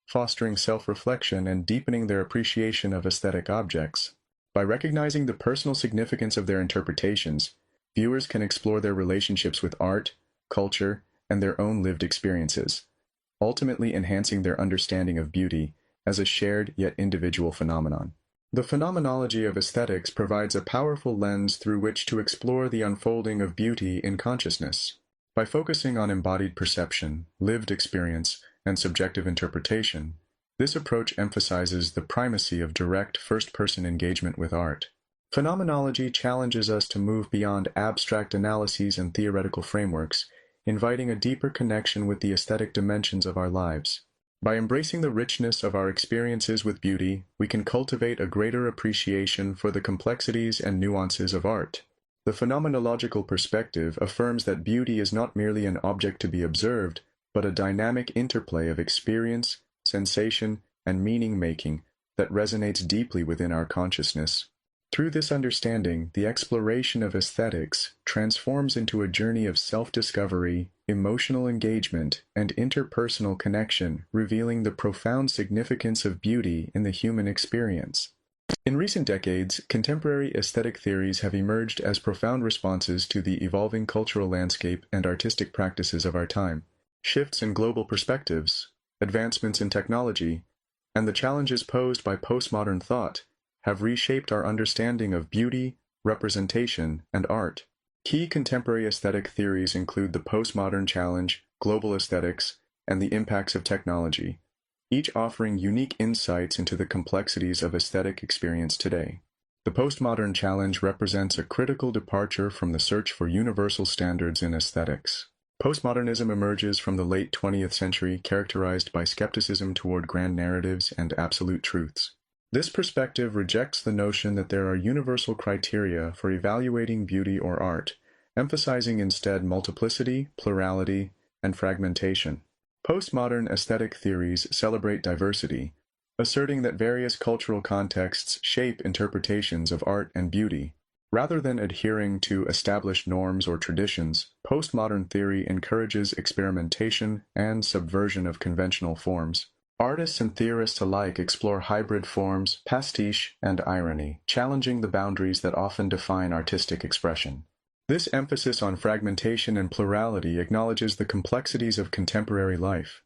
fostering self-reflection and deepening their appreciation of aesthetic objects. By recognizing the personal significance of their interpretations, viewers can explore their relationships with art, culture, and their own lived experiences, ultimately enhancing their understanding of beauty as a shared yet individual phenomenon. The phenomenology of aesthetics provides a powerful lens through which to explore the unfolding of beauty in consciousness. By focusing on embodied perception, lived experience, and subjective interpretation, this approach emphasizes the primacy of direct first-person engagement with art. Phenomenology challenges us to move beyond abstract analyses and theoretical frameworks, inviting a deeper connection with the aesthetic dimensions of our lives. By embracing the richness of our experiences with beauty, we can cultivate a greater appreciation for the complexities and nuances of art. The phenomenological perspective affirms that beauty is not merely an object to be observed, but a dynamic interplay of experience, sensation, and meaning-making that resonates deeply within our consciousness. Through this understanding, the exploration of aesthetics transforms into a journey of self-discovery, emotional engagement, and interpersonal connection, revealing the profound significance of beauty in the human experience. In recent decades, contemporary aesthetic theories have emerged as profound responses to the evolving cultural landscape and artistic practices of our time. Shifts in global perspectives, advancements in technology, and the challenges posed by postmodern thought have reshaped our understanding of beauty, representation, and art. Key contemporary aesthetic theories include the postmodern challenge, global aesthetics, and the impacts of technology, each offering unique insights into the complexities of aesthetic experience today. The postmodern challenge represents a critical departure from the search for universal standards in aesthetics. Postmodernism emerges from the late 20th century, characterized by skepticism toward grand narratives and absolute truths. This perspective rejects the notion that there are universal criteria for evaluating beauty or art, emphasizing instead multiplicity, plurality, and fragmentation. Postmodern aesthetic theories celebrate diversity, asserting that various cultural contexts shape interpretations of art and beauty. Rather than adhering to established norms or traditions, postmodern theory encourages experimentation and subversion of conventional forms. Artists and theorists alike explore hybrid forms, pastiche, and irony, challenging the boundaries that often define artistic expression. This emphasis on fragmentation and plurality acknowledges the complexities of contemporary life.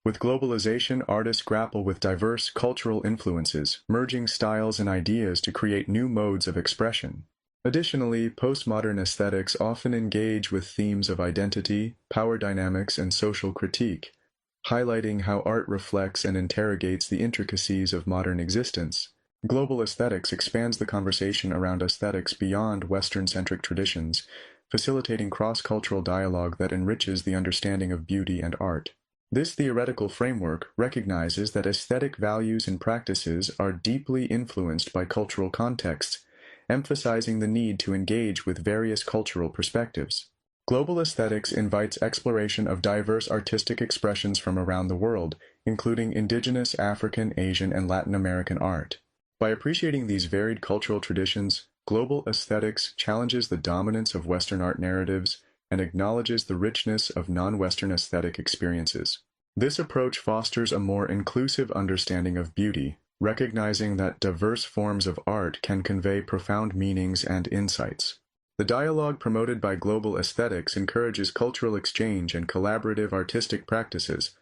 With globalization, artists grapple with diverse cultural influences, merging styles and ideas to create new modes of expression. Additionally, postmodern aesthetics often engage with themes of identity, power dynamics, and social critique, highlighting how art reflects and interrogates the intricacies of modern existence. Global aesthetics expands the conversation around aesthetics beyond Western-centric traditions, facilitating cross-cultural dialogue that enriches the understanding of beauty and art. This theoretical framework recognizes that aesthetic values and practices are deeply influenced by cultural contexts, emphasizing the need to engage with various cultural perspectives. Global aesthetics invites exploration of diverse artistic expressions from around the world, including indigenous, African, Asian, and Latin American art. By appreciating these varied cultural traditions, global aesthetics challenges the dominance of Western art narratives and acknowledges the richness of non-Western aesthetic experiences. This approach fosters a more inclusive understanding of beauty, recognizing that diverse forms of art can convey profound meanings and insights. The dialogue promoted by global aesthetics encourages cultural exchange and collaborative artistic practices,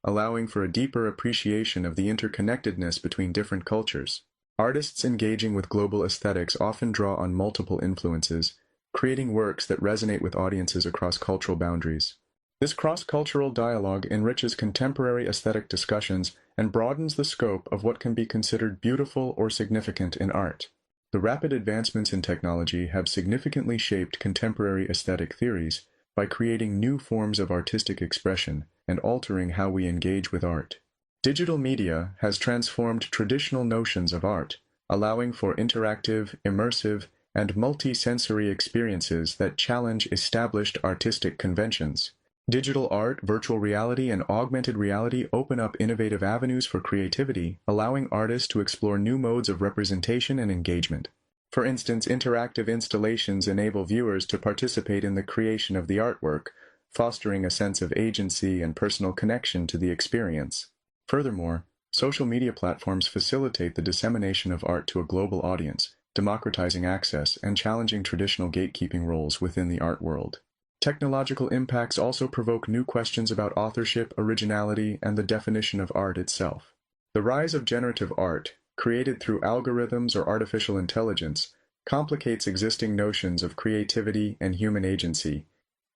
allowing for a deeper appreciation of the interconnectedness between different cultures. Artists engaging with global aesthetics often draw on multiple influences, creating works that resonate with audiences across cultural boundaries. This cross-cultural dialogue enriches contemporary aesthetic discussions and broadens the scope of what can be considered beautiful or significant in art. The rapid advancements in technology have significantly shaped contemporary aesthetic theories by creating new forms of artistic expression and altering how we engage with art. Digital media has transformed traditional notions of art, allowing for interactive, immersive, and multi-sensory experiences that challenge established artistic conventions. Digital art, virtual reality, and augmented reality open up innovative avenues for creativity, allowing artists to explore new modes of representation and engagement. For instance, interactive installations enable viewers to participate in the creation of the artwork, fostering a sense of agency and personal connection to the experience. Furthermore, social media platforms facilitate the dissemination of art to a global audience, democratizing access and challenging traditional gatekeeping roles within the art world. Technological impacts also provoke new questions about authorship, originality, and the definition of art itself. The rise of generative art, created through algorithms or artificial intelligence, complicates existing notions of creativity and human agency,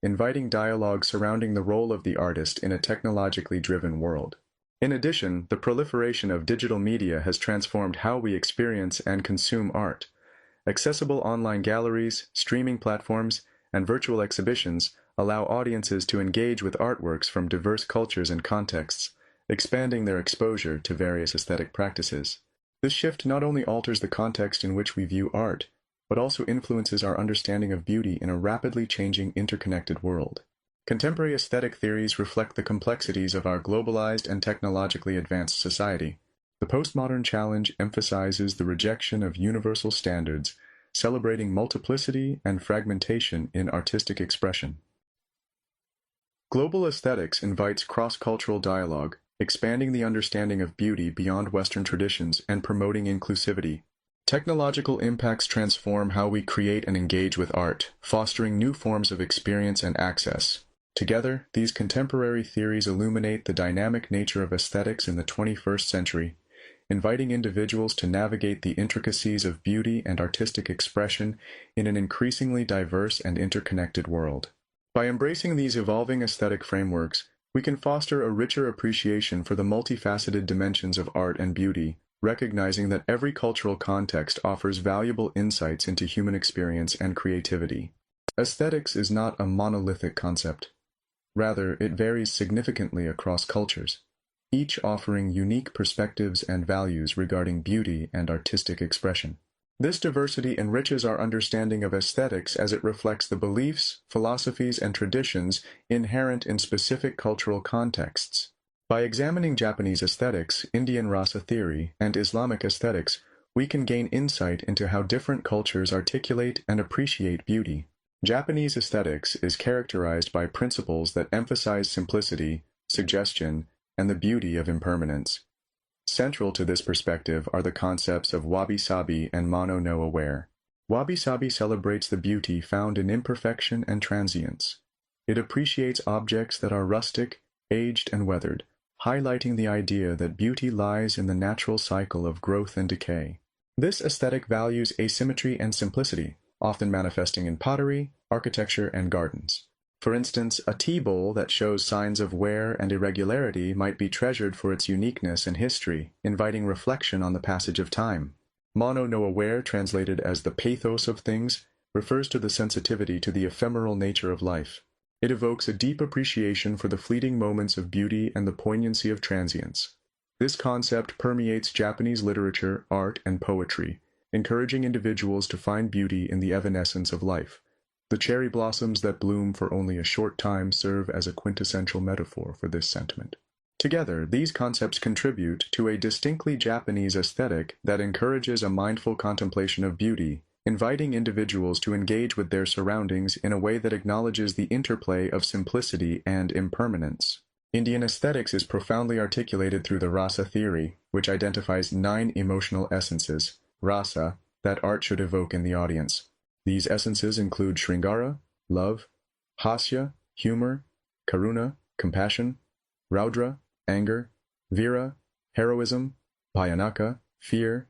inviting dialogue surrounding the role of the artist in a technologically driven world. In addition, the proliferation of digital media has transformed how we experience and consume art. Accessible online galleries, streaming platforms, and virtual exhibitions allow audiences to engage with artworks from diverse cultures and contexts, expanding their exposure to various aesthetic practices. This shift not only alters the context in which we view art, but also influences our understanding of beauty in a rapidly changing, interconnected world. Contemporary aesthetic theories reflect the complexities of our globalized and technologically advanced society. The postmodern challenge emphasizes the rejection of universal standards, celebrating multiplicity and fragmentation in artistic expression. Global aesthetics invites cross-cultural dialogue, expanding the understanding of beauty beyond Western traditions and promoting inclusivity. Technological impacts transform how we create and engage with art, fostering new forms of experience and access. Together, these contemporary theories illuminate the dynamic nature of aesthetics in the 21st century, inviting individuals to navigate the intricacies of beauty and artistic expression in an increasingly diverse and interconnected world. By embracing these evolving aesthetic frameworks, we can foster a richer appreciation for the multifaceted dimensions of art and beauty, recognizing that every cultural context offers valuable insights into human experience and creativity. Aesthetics is not a monolithic concept. Rather, it varies significantly across cultures, each offering unique perspectives and values regarding beauty and artistic expression. This diversity enriches our understanding of aesthetics as it reflects the beliefs, philosophies, and traditions inherent in specific cultural contexts. By examining Japanese aesthetics, Indian rasa theory, and Islamic aesthetics, we can gain insight into how different cultures articulate and appreciate beauty. Japanese aesthetics is characterized by principles that emphasize simplicity, suggestion, and the beauty of impermanence. Central to this perspective are the concepts of wabi-sabi and mono-no-aware. Wabi-sabi celebrates the beauty found in imperfection and transience. It appreciates objects that are rustic, aged, and weathered, highlighting the idea that beauty lies in the natural cycle of growth and decay. This aesthetic values asymmetry and simplicity, often manifesting in pottery, architecture, and gardens. For instance, a tea bowl that shows signs of wear and irregularity might be treasured for its uniqueness and history, inviting reflection on the passage of time. Mono-no-aware, translated as the pathos of things, refers to the sensitivity to the ephemeral nature of life. It evokes a deep appreciation for the fleeting moments of beauty and the poignancy of transience. This concept permeates Japanese literature, art, and poetry, encouraging individuals to find beauty in the evanescence of life. The cherry blossoms that bloom for only a short time serve as a quintessential metaphor for this sentiment. Together, these concepts contribute to a distinctly Japanese aesthetic that encourages a mindful contemplation of beauty, inviting individuals to engage with their surroundings in a way that acknowledges the interplay of simplicity and impermanence. Indian aesthetics is profoundly articulated through the rasa theory, which identifies 9 emotional essences, rasa, that art should evoke in the audience. These essences include Sringara, love, Hasya, humor, Karuna, compassion, Raudra, anger, Vira, heroism, Bhayanaka, fear,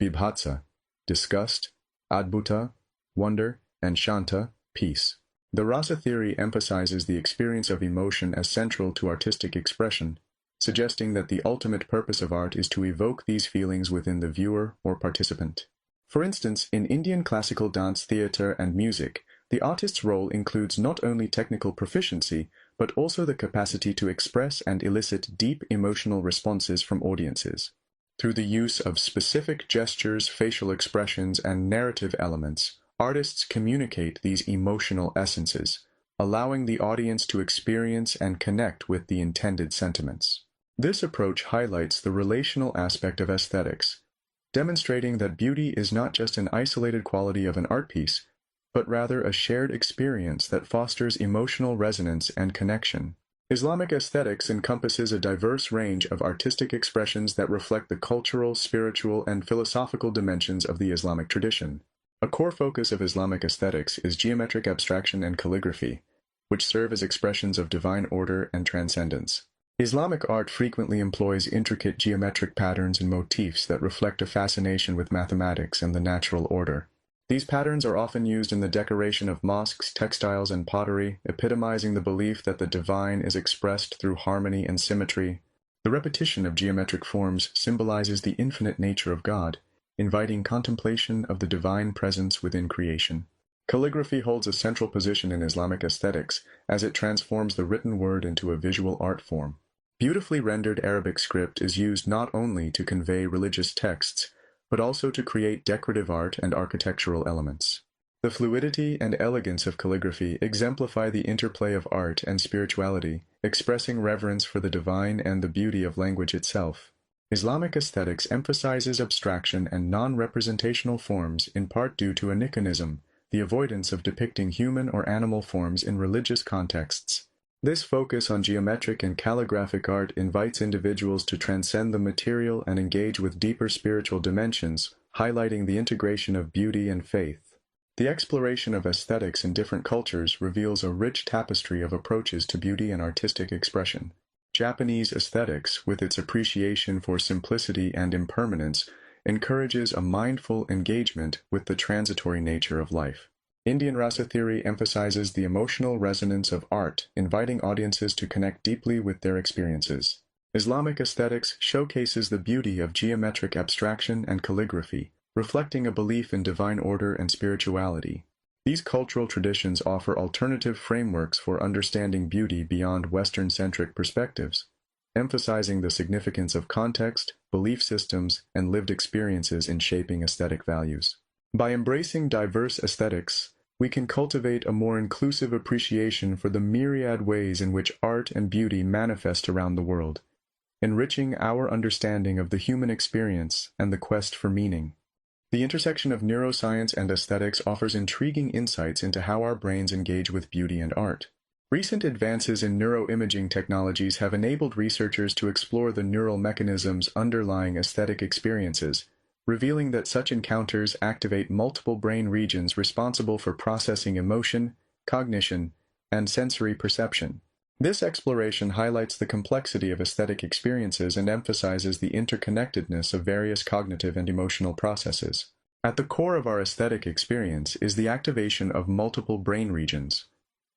Bibhatsa, disgust, Adbhuta, wonder, and Shanta, peace. The rasa theory emphasizes the experience of emotion as central to artistic expression, suggesting that the ultimate purpose of art is to evoke these feelings within the viewer or participant. For instance, in Indian classical dance, theatre, and music, the artist's role includes not only technical proficiency, but also the capacity to express and elicit deep emotional responses from audiences. Through the use of specific gestures, facial expressions, and narrative elements, artists communicate these emotional essences, allowing the audience to experience and connect with the intended sentiments. This approach highlights the relational aspect of aesthetics, demonstrating that beauty is not just an isolated quality of an art piece, but rather a shared experience that fosters emotional resonance and connection. Islamic aesthetics encompasses a diverse range of artistic expressions that reflect the cultural, spiritual, and philosophical dimensions of the Islamic tradition. A core focus of Islamic aesthetics is geometric abstraction and calligraphy, which serve as expressions of divine order and transcendence. Islamic art frequently employs intricate geometric patterns and motifs that reflect a fascination with mathematics and the natural order. These patterns are often used in the decoration of mosques, textiles, and pottery, epitomizing the belief that the divine is expressed through harmony and symmetry. The repetition of geometric forms symbolizes the infinite nature of God, inviting contemplation of the divine presence within creation. Calligraphy holds a central position in Islamic aesthetics as it transforms the written word into a visual art form. Beautifully rendered Arabic script is used not only to convey religious texts, but also to create decorative art and architectural elements. The fluidity and elegance of calligraphy exemplify the interplay of art and spirituality, expressing reverence for the divine and the beauty of language itself. Islamic aesthetics emphasizes abstraction and non-representational forms in part due to aniconism, the avoidance of depicting human or animal forms in religious contexts. This focus on geometric and calligraphic art invites individuals to transcend the material and engage with deeper spiritual dimensions, highlighting the integration of beauty and faith. The exploration of aesthetics in different cultures reveals a rich tapestry of approaches to beauty and artistic expression. Japanese aesthetics, with its appreciation for simplicity and impermanence, encourages a mindful engagement with the transitory nature of life. Indian rasa theory emphasizes the emotional resonance of art, inviting audiences to connect deeply with their experiences. Islamic aesthetics showcases the beauty of geometric abstraction and calligraphy, reflecting a belief in divine order and spirituality. These cultural traditions offer alternative frameworks for understanding beauty beyond Western-centric perspectives, emphasizing the significance of context, belief systems, and lived experiences in shaping aesthetic values. By embracing diverse aesthetics, we can cultivate a more inclusive appreciation for the myriad ways in which art and beauty manifest around the world, enriching our understanding of the human experience and the quest for meaning. The intersection of neuroscience and aesthetics offers intriguing insights into how our brains engage with beauty and art. Recent advances in neuroimaging technologies have enabled researchers to explore the neural mechanisms underlying aesthetic experiences, revealing that such encounters activate multiple brain regions responsible for processing emotion, cognition, and sensory perception. This exploration highlights the complexity of aesthetic experiences and emphasizes the interconnectedness of various cognitive and emotional processes. At the core of our aesthetic experience is the activation of multiple brain regions,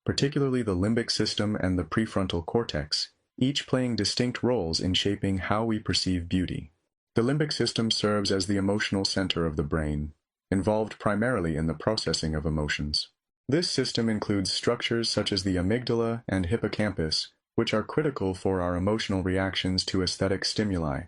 particularly the limbic system and the prefrontal cortex, each playing distinct roles in shaping how we perceive beauty. The limbic system serves as the emotional center of the brain, involved primarily in the processing of emotions. This system includes structures such as the amygdala and hippocampus, which are critical for our emotional reactions to aesthetic stimuli.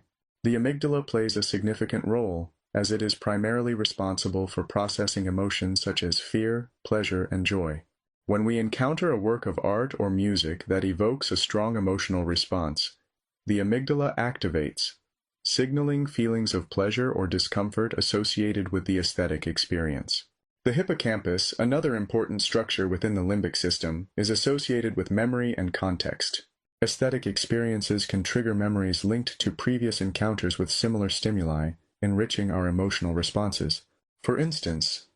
The amygdala plays a significant role, as it is primarily responsible for processing emotions such as fear, pleasure, and joy. When we encounter a work of art or music that evokes a strong emotional response, the amygdala activates, signaling feelings of pleasure or discomfort associated with the aesthetic experience. The hippocampus, another important structure within the limbic system, is associated with memory and context. Aesthetic experiences can trigger memories linked to previous encounters with similar stimuli, enriching our emotional responses. For instance,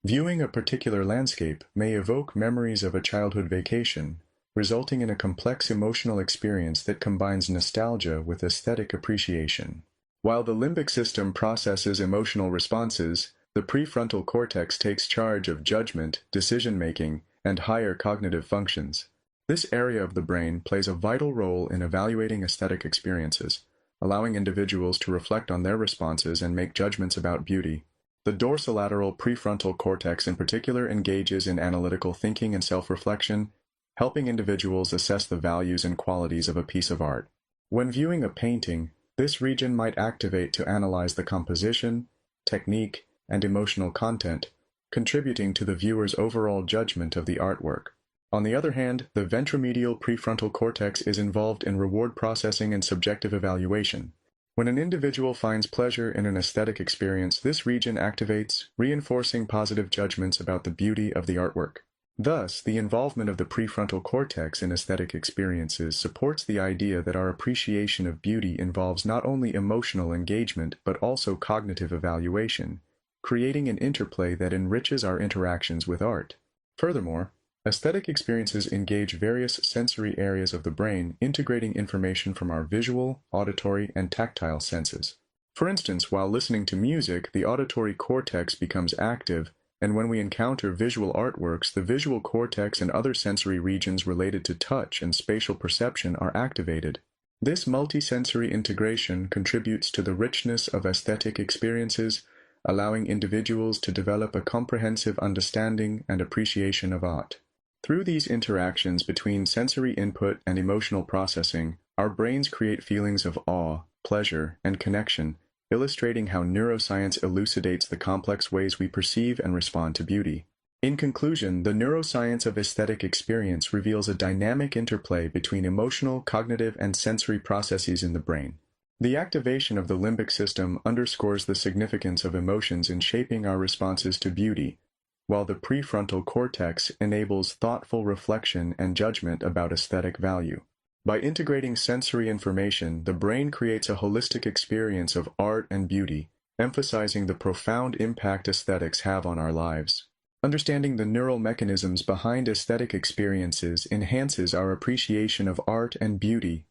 viewing a particular landscape may evoke memories of a childhood vacation, resulting in a complex emotional experience that combines nostalgia with aesthetic appreciation. While the limbic system processes emotional responses, the prefrontal cortex takes charge of judgment, decision-making, and higher cognitive functions. This area of the brain plays a vital role in evaluating aesthetic experiences, allowing individuals to reflect on their responses and make judgments about beauty. The dorsolateral prefrontal cortex in particular engages in analytical thinking and self-reflection, helping individuals assess the values and qualities of a piece of art. When viewing a painting, this region might activate to analyze the composition, technique, and emotional content, contributing to the viewer's overall judgment of the artwork. On the other hand, the ventromedial prefrontal cortex is involved in reward processing and subjective evaluation. When an individual finds pleasure in an aesthetic experience, this region activates, reinforcing positive judgments about the beauty of the artwork. Thus, the involvement of the prefrontal cortex in aesthetic experiences supports the idea that our appreciation of beauty involves not only emotional engagement but also cognitive evaluation, creating an interplay that enriches our interactions with art. Furthermore, aesthetic experiences engage various sensory areas of the brain, integrating information from our visual, auditory, and tactile senses. For instance, while listening to music, the auditory cortex becomes active, and when we encounter visual artworks, the visual cortex and other sensory regions related to touch and spatial perception are activated. This multisensory integration contributes to the richness of aesthetic experiences, allowing individuals to develop a comprehensive understanding and appreciation of art. Through these interactions between sensory input and emotional processing, our brains create feelings of awe, pleasure, and connection, illustrating how neuroscience elucidates the complex ways we perceive and respond to beauty. In conclusion, the neuroscience of aesthetic experience reveals a dynamic interplay between emotional, cognitive, and sensory processes in the brain. The activation of the limbic system underscores the significance of emotions in shaping our responses to beauty, while the prefrontal cortex enables thoughtful reflection and judgment about aesthetic value. By integrating sensory information, the brain creates a holistic experience of art and beauty, emphasizing the profound impact aesthetics have on our lives. Understanding the neural mechanisms behind aesthetic experiences enhances our appreciation of art and beauty,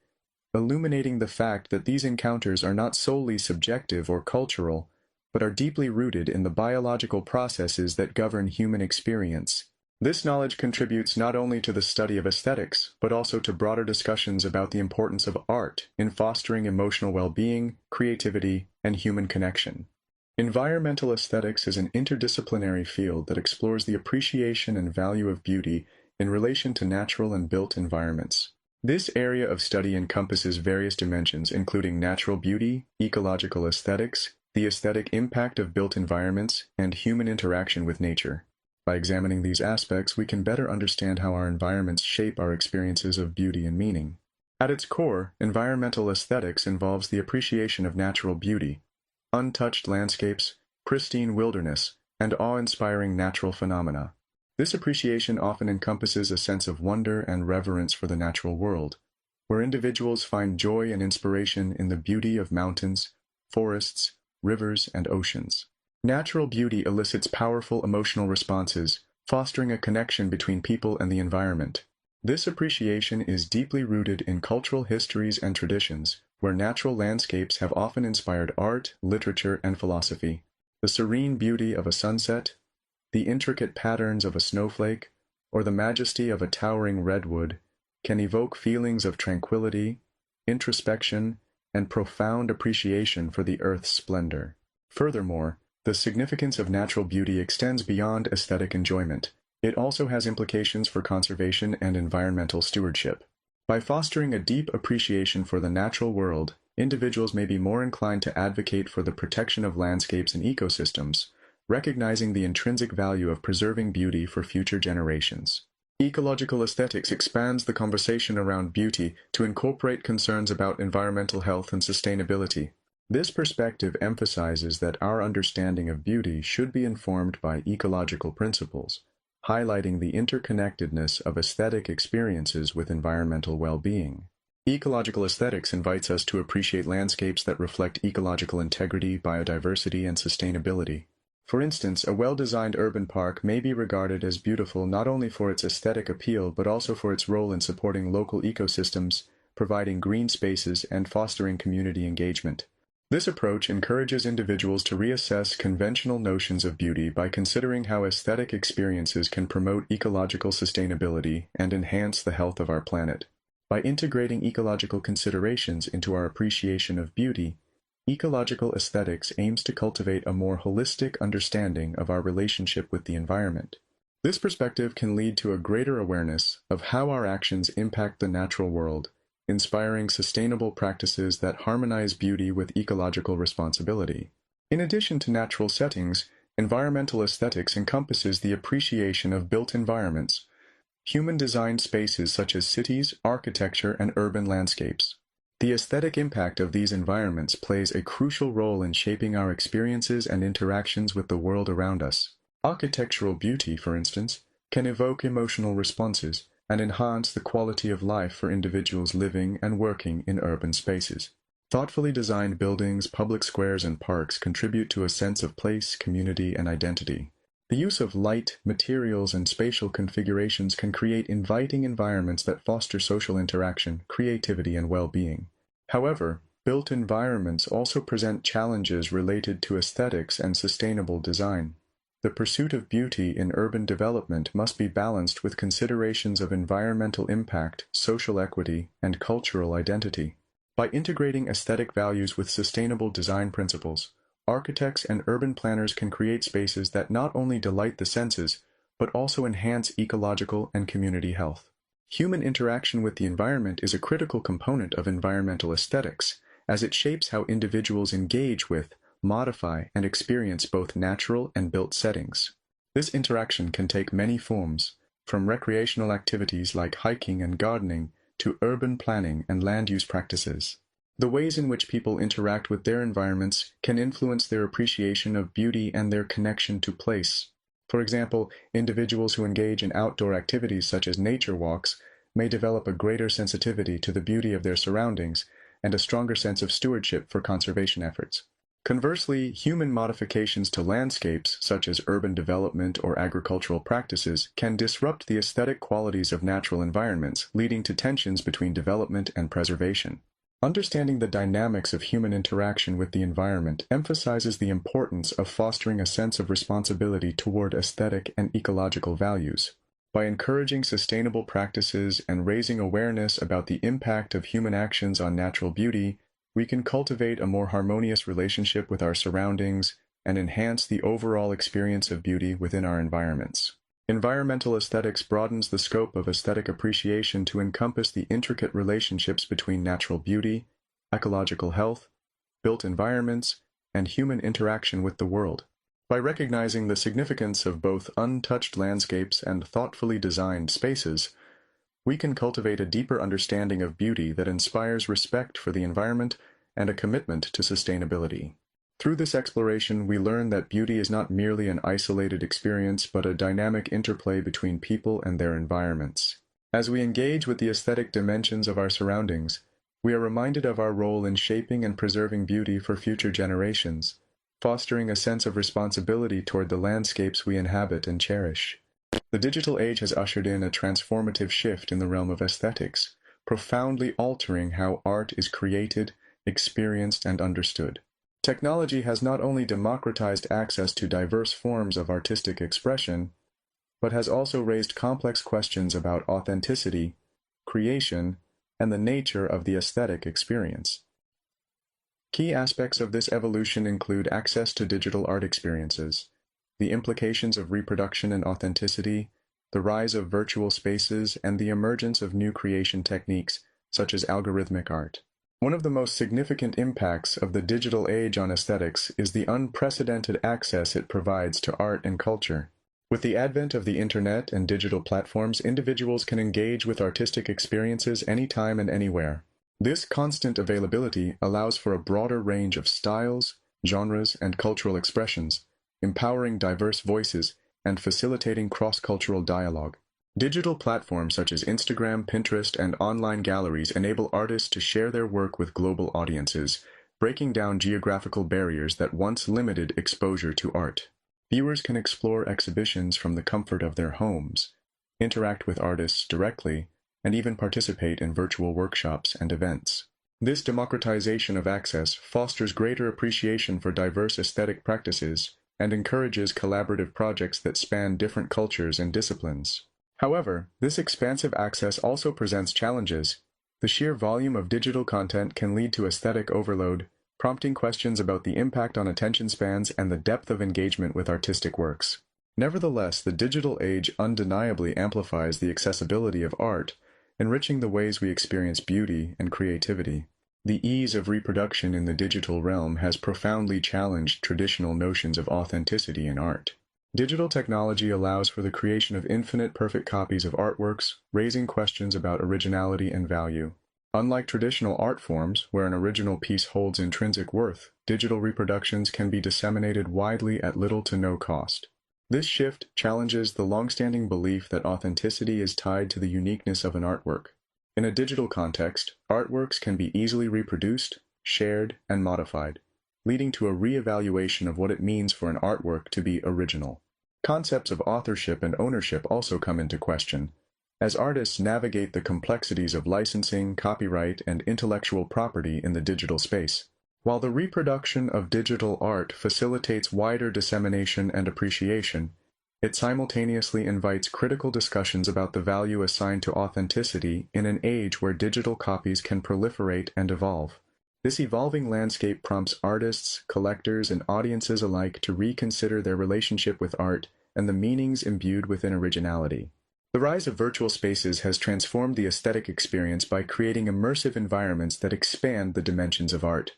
illuminating the fact that these encounters are not solely subjective or cultural, but are deeply rooted in the biological processes that govern human experience. This knowledge contributes not only to the study of aesthetics, but also to broader discussions about the importance of art in fostering emotional well-being, creativity, and human connection. Environmental aesthetics is an interdisciplinary field that explores the appreciation and value of beauty in relation to natural and built environments. This area of study encompasses various dimensions, including natural beauty, ecological aesthetics, the aesthetic impact of built environments, and human interaction with nature. By examining these aspects, we can better understand how our environments shape our experiences of beauty and meaning. At its core, environmental aesthetics involves the appreciation of natural beauty, untouched landscapes, pristine wilderness, and awe-inspiring natural phenomena. This appreciation often encompasses a sense of wonder and reverence for the natural world, where individuals find joy and inspiration in the beauty of mountains, forests, rivers, and oceans. Natural beauty elicits powerful emotional responses, fostering a connection between people and the environment. This appreciation is deeply rooted in cultural histories and traditions, where natural landscapes have often inspired art, literature, and philosophy. The serene beauty of a sunset, the intricate patterns of a snowflake, or the majesty of a towering redwood can evoke feelings of tranquility, introspection, and profound appreciation for the earth's splendor. Furthermore, the significance of natural beauty extends beyond aesthetic enjoyment. It also has implications for conservation and environmental stewardship. By fostering a deep appreciation for the natural world, individuals may be more inclined to advocate for the protection of landscapes and ecosystems, recognizing the intrinsic value of preserving beauty for future generations. Ecological aesthetics expands the conversation around beauty to incorporate concerns about environmental health and sustainability. This perspective emphasizes that our understanding of beauty should be informed by ecological principles, highlighting the interconnectedness of aesthetic experiences with environmental well-being. Ecological aesthetics invites us to appreciate landscapes that reflect ecological integrity, biodiversity, and sustainability. For instance, a well-designed urban park may be regarded as beautiful not only for its aesthetic appeal but also for its role in supporting local ecosystems, providing green spaces, and fostering community engagement. This approach encourages individuals to reassess conventional notions of beauty by considering how aesthetic experiences can promote ecological sustainability and enhance the health of our planet. By integrating ecological considerations into our appreciation of beauty, ecological aesthetics aims to cultivate a more holistic understanding of our relationship with the environment. This perspective can lead to a greater awareness of how our actions impact the natural world, inspiring sustainable practices that harmonize beauty with ecological responsibility. In addition to natural settings, environmental aesthetics encompasses the appreciation of built environments, human-designed spaces such as cities, architecture, and urban landscapes. The aesthetic impact of these environments plays a crucial role in shaping our experiences and interactions with the world around us. Architectural beauty, for instance, can evoke emotional responses and enhance the quality of life for individuals living and working in urban spaces. Thoughtfully designed buildings, public squares, and parks contribute to a sense of place, community, and identity. The use of light, materials, and spatial configurations can create inviting environments that foster social interaction, creativity, and well-being. However, built environments also present challenges related to aesthetics and sustainable design. The pursuit of beauty in urban development must be balanced with considerations of environmental impact, social equity, and cultural identity. By integrating aesthetic values with sustainable design principles, architects and urban planners can create spaces that not only delight the senses, but also enhance ecological and community health. Human interaction with the environment is a critical component of environmental aesthetics, as it shapes how individuals engage with, modify, and experience both natural and built settings. This interaction can take many forms, from recreational activities like hiking and gardening to urban planning and land use practices. The ways in which people interact with their environments can influence their appreciation of beauty and their connection to place. For example, individuals who engage in outdoor activities such as nature walks may develop a greater sensitivity to the beauty of their surroundings and a stronger sense of stewardship for conservation efforts. Conversely, human modifications to landscapes, such as urban development or agricultural practices, can disrupt the aesthetic qualities of natural environments, leading to tensions between development and preservation. Understanding the dynamics of human interaction with the environment emphasizes the importance of fostering a sense of responsibility toward aesthetic and ecological values. By encouraging sustainable practices and raising awareness about the impact of human actions on natural beauty, we can cultivate a more harmonious relationship with our surroundings and enhance the overall experience of beauty within our environments. Environmental aesthetics broadens the scope of aesthetic appreciation to encompass the intricate relationships between natural beauty, ecological health, built environments, and human interaction with the world. By recognizing the significance of both untouched landscapes and thoughtfully designed spaces, we can cultivate a deeper understanding of beauty that inspires respect for the environment and a commitment to sustainability. Through this exploration, we learn that beauty is not merely an isolated experience, but a dynamic interplay between people and their environments. As we engage with the aesthetic dimensions of our surroundings, we are reminded of our role in shaping and preserving beauty for future generations, fostering a sense of responsibility toward the landscapes we inhabit and cherish. The digital age has ushered in a transformative shift in the realm of aesthetics, profoundly altering how art is created, experienced, and understood. Technology has not only democratized access to diverse forms of artistic expression, but has also raised complex questions about authenticity, creation, and the nature of the aesthetic experience. Key aspects of this evolution include access to digital art experiences, the implications of reproduction and authenticity, the rise of virtual spaces, and the emergence of new creation techniques, such as algorithmic art. One of the most significant impacts of the digital age on aesthetics is the unprecedented access it provides to art and culture. With the advent of the internet and digital platforms, individuals can engage with artistic experiences anytime and anywhere. This constant availability allows for a broader range of styles, genres, and cultural expressions, empowering diverse voices and facilitating cross-cultural dialogue. Digital platforms such as Instagram, Pinterest, and online galleries enable artists to share their work with global audiences, breaking down geographical barriers that once limited exposure to art. Viewers can explore exhibitions from the comfort of their homes, interact with artists directly, and even participate in virtual workshops and events. This democratization of access fosters greater appreciation for diverse aesthetic practices and encourages collaborative projects that span different cultures and disciplines. However, this expansive access also presents challenges. The sheer volume of digital content can lead to aesthetic overload, prompting questions about the impact on attention spans and the depth of engagement with artistic works. Nevertheless, the digital age undeniably amplifies the accessibility of art, enriching the ways we experience beauty and creativity. The ease of reproduction in the digital realm has profoundly challenged traditional notions of authenticity in art. Digital technology allows for the creation of infinite perfect copies of artworks, raising questions about originality and value. Unlike traditional art forms, where an original piece holds intrinsic worth, digital reproductions can be disseminated widely at little to no cost. This shift challenges the long-standing belief that authenticity is tied to the uniqueness of an artwork. In a digital context, artworks can be easily reproduced, shared, and modified, leading to a re-evaluation of what it means for an artwork to be original. Concepts of authorship and ownership also come into question, as artists navigate the complexities of licensing, copyright, and intellectual property in the digital space. While the reproduction of digital art facilitates wider dissemination and appreciation, it simultaneously invites critical discussions about the value assigned to authenticity in an age where digital copies can proliferate and evolve. This evolving landscape prompts artists, collectors, and audiences alike to reconsider their relationship with art and the meanings imbued within originality. The rise of virtual spaces has transformed the aesthetic experience by creating immersive environments that expand the dimensions of art.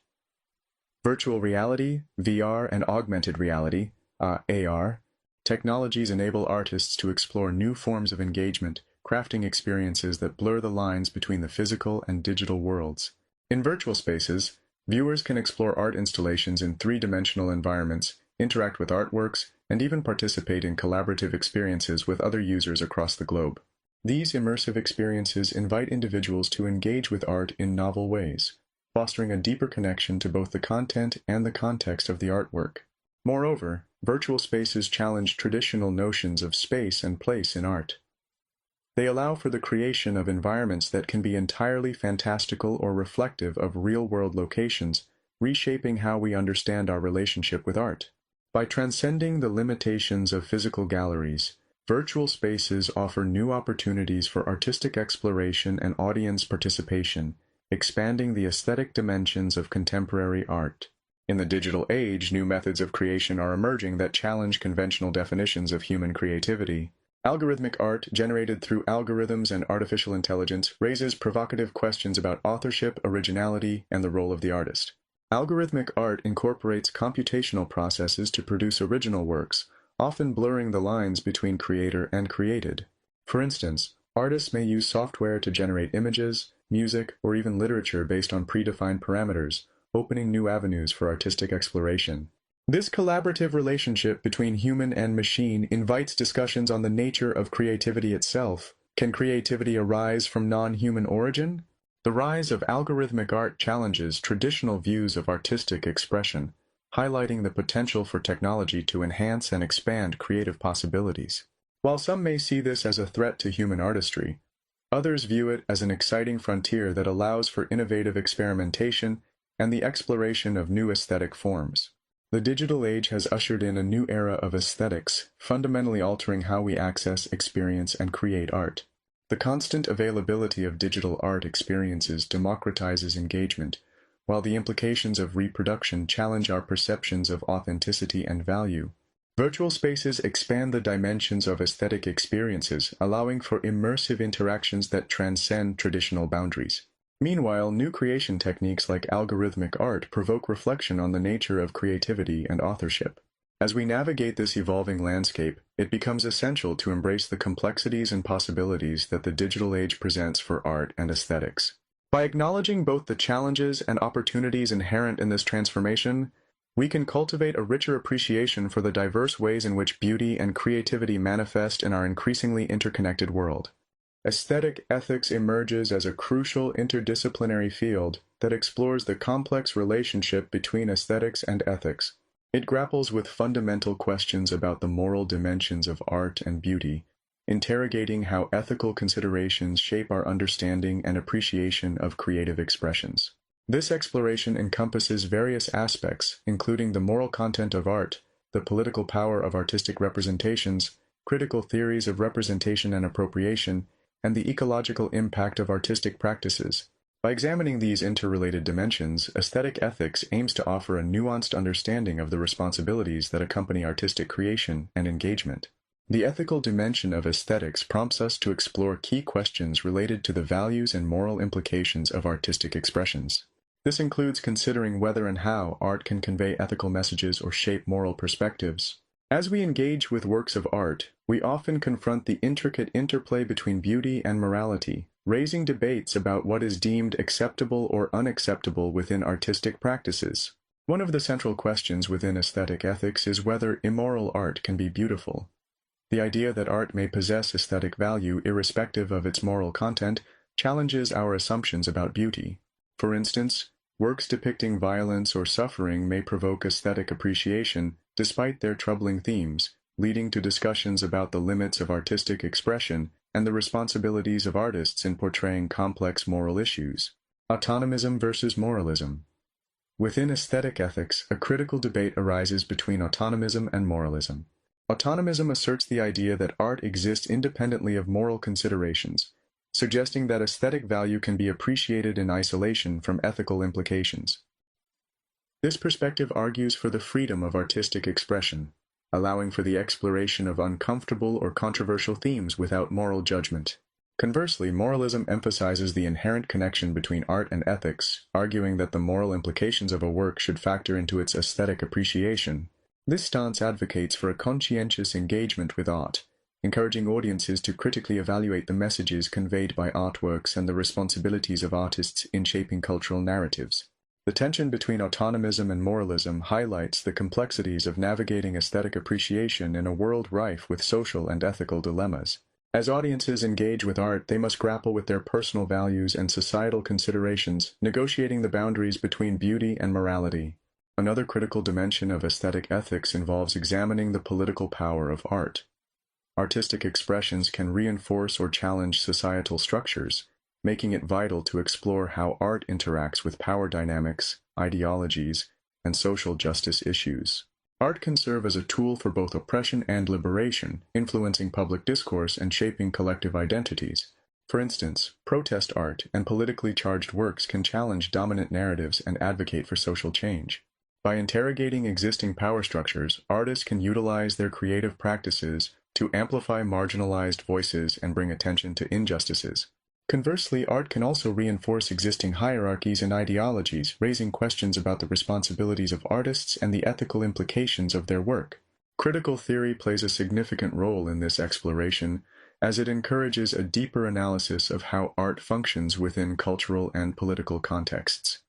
Virtual reality, VR, and augmented reality, AR, technologies enable artists to explore new forms of engagement, crafting experiences that blur the lines between the physical and digital worlds. In virtual spaces, viewers can explore art installations in three-dimensional environments, interact with artworks, and even participate in collaborative experiences with other users across the globe. These immersive experiences invite individuals to engage with art in novel ways, fostering a deeper connection to both the content and the context of the artwork. Moreover, virtual spaces challenge traditional notions of space and place in art. They allow for the creation of environments that can be entirely fantastical or reflective of real-world locations, reshaping how we understand our relationship with art. By transcending the limitations of physical galleries, virtual spaces offer new opportunities for artistic exploration and audience participation, expanding the aesthetic dimensions of contemporary art. In the digital age, new methods of creation are emerging that challenge conventional definitions of human creativity. Algorithmic art, generated through algorithms and artificial intelligence, raises provocative questions about authorship, originality, and the role of the artist. Algorithmic art incorporates computational processes to produce original works, often blurring the lines between creator and created. For instance, artists may use software to generate images, music, or even literature based on predefined parameters, opening new avenues for artistic exploration. This collaborative relationship between human and machine invites discussions on the nature of creativity itself. Can creativity arise from non-human origin? The rise of algorithmic art challenges traditional views of artistic expression, highlighting the potential for technology to enhance and expand creative possibilities. While some may see this as a threat to human artistry, others view it as an exciting frontier that allows for innovative experimentation and the exploration of new aesthetic forms. The digital age has ushered in a new era of aesthetics, fundamentally altering how we access, experience, and create art. The constant availability of digital art experiences democratizes engagement, while the implications of reproduction challenge our perceptions of authenticity and value. Virtual spaces expand the dimensions of aesthetic experiences, allowing for immersive interactions that transcend traditional boundaries. Meanwhile, new creation techniques like algorithmic art provoke reflection on the nature of creativity and authorship. As we navigate this evolving landscape, it becomes essential to embrace the complexities and possibilities that the digital age presents for art and aesthetics. By acknowledging both the challenges and opportunities inherent in this transformation, we can cultivate a richer appreciation for the diverse ways in which beauty and creativity manifest in our increasingly interconnected world. Aesthetic ethics emerges as a crucial interdisciplinary field that explores the complex relationship between aesthetics and ethics. It grapples with fundamental questions about the moral dimensions of art and beauty, interrogating how ethical considerations shape our understanding and appreciation of creative expressions. This exploration encompasses various aspects, including the moral content of art, the political power of artistic representations, critical theories of representation and appropriation, and the ecological impact of artistic practices. By examining these interrelated dimensions, aesthetic ethics aims to offer a nuanced understanding of the responsibilities that accompany artistic creation and engagement. The ethical dimension of aesthetics prompts us to explore key questions related to the values and moral implications of artistic expressions. This includes considering whether and how art can convey ethical messages or shape moral perspectives. As we engage with works of art, we often confront the intricate interplay between beauty and morality, raising debates about what is deemed acceptable or unacceptable within artistic practices. One of the central questions within aesthetic ethics is whether immoral art can be beautiful. The idea that art may possess aesthetic value irrespective of its moral content challenges our assumptions about beauty. For instance, works depicting violence or suffering may provoke aesthetic appreciation despite their troubling themes, leading to discussions about the limits of artistic expression and the responsibilities of artists in portraying complex moral issues. Autonomism versus moralism. Within aesthetic ethics, a critical debate arises between autonomism and moralism. Autonomism asserts the idea that art exists independently of moral considerations, suggesting that aesthetic value can be appreciated in isolation from ethical implications. This perspective argues for the freedom of artistic expression, allowing for the exploration of uncomfortable or controversial themes without moral judgment. Conversely, moralism emphasizes the inherent connection between art and ethics, arguing that the moral implications of a work should factor into its aesthetic appreciation. This stance advocates for a conscientious engagement with art, encouraging audiences to critically evaluate the messages conveyed by artworks and the responsibilities of artists in shaping cultural narratives. The tension between autonomism and moralism highlights the complexities of navigating aesthetic appreciation in a world rife with social and ethical dilemmas. As audiences engage with art, they must grapple with their personal values and societal considerations, negotiating the boundaries between beauty and morality. Another critical dimension of aesthetic ethics involves examining the political power of art. Artistic expressions can reinforce or challenge societal structures, making it vital to explore how art interacts with power dynamics, ideologies, and social justice issues. Art can serve as a tool for both oppression and liberation, influencing public discourse and shaping collective identities. For instance, protest art and politically charged works can challenge dominant narratives and advocate for social change. By interrogating existing power structures, artists can utilize their creative practices to amplify marginalized voices and bring attention to injustices. Conversely, art can also reinforce existing hierarchies and ideologies, raising questions about the responsibilities of artists and the ethical implications of their work. Critical theory plays a significant role in this exploration, as it encourages a deeper analysis of how art functions within cultural and political contexts.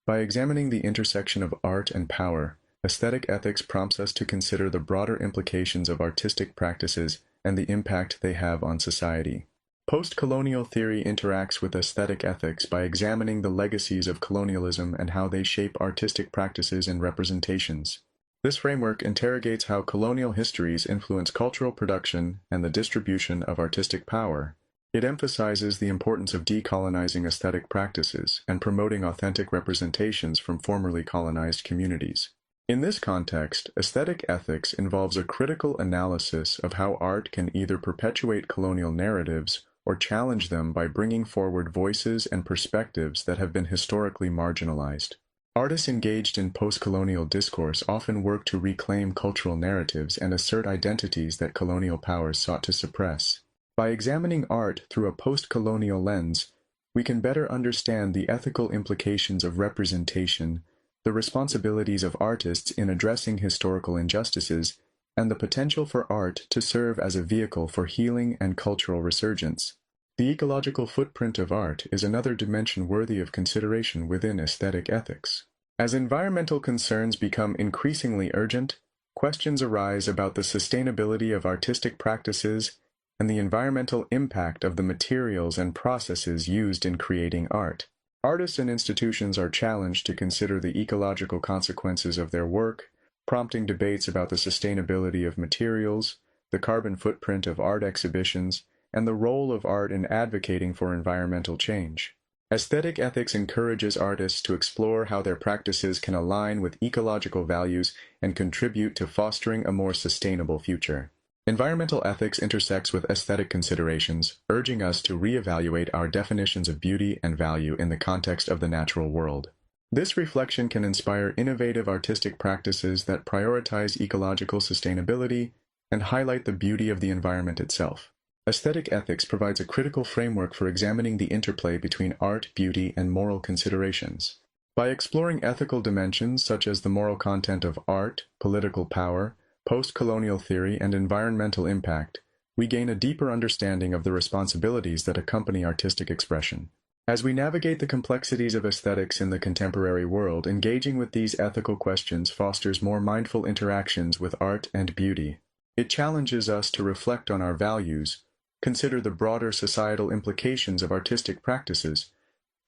By examining the intersection of art and power, aesthetic ethics prompts us to consider the broader implications of artistic practices and the impact they have on society. Post-colonial theory interacts with aesthetic ethics by examining the legacies of colonialism and how they shape artistic practices and representations. This framework interrogates how colonial histories influence cultural production and the distribution of artistic power. It emphasizes the importance of decolonizing aesthetic practices and promoting authentic representations from formerly colonized communities. In this context, aesthetic ethics involves a critical analysis of how art can either perpetuate colonial narratives or challenge them by bringing forward voices and perspectives that have been historically marginalized. Artists engaged in post-colonial discourse often work to reclaim cultural narratives and assert identities that colonial powers sought to suppress. By examining art through a post-colonial lens, we can better understand the ethical implications of representation, the responsibilities of artists in addressing historical injustices, and the potential for art to serve as a vehicle for healing and cultural resurgence. The ecological footprint of art is another dimension worthy of consideration within aesthetic ethics. As environmental concerns become increasingly urgent, questions arise about the sustainability of artistic practices and the environmental impact of the materials and processes used in creating art. Artists and institutions are challenged to consider the ecological consequences of their work, prompting debates about the sustainability of materials, the carbon footprint of art exhibitions, and the role of art in advocating for environmental change. Aesthetic ethics encourages artists to explore how their practices can align with ecological values and contribute to fostering a more sustainable future. Environmental ethics intersects with aesthetic considerations, urging us to reevaluate our definitions of beauty and value in the context of the natural world. This reflection can inspire innovative artistic practices that prioritize ecological sustainability and highlight the beauty of the environment itself. Aesthetic ethics provides a critical framework for examining the interplay between art, beauty, and moral considerations. By exploring ethical dimensions such as the moral content of art, political power, post-colonial theory, and environmental impact, we gain a deeper understanding of the responsibilities that accompany artistic expression. As we navigate the complexities of aesthetics in the contemporary world, engaging with these ethical questions fosters more mindful interactions with art and beauty. It challenges us to reflect on our values, consider the broader societal implications of artistic practices,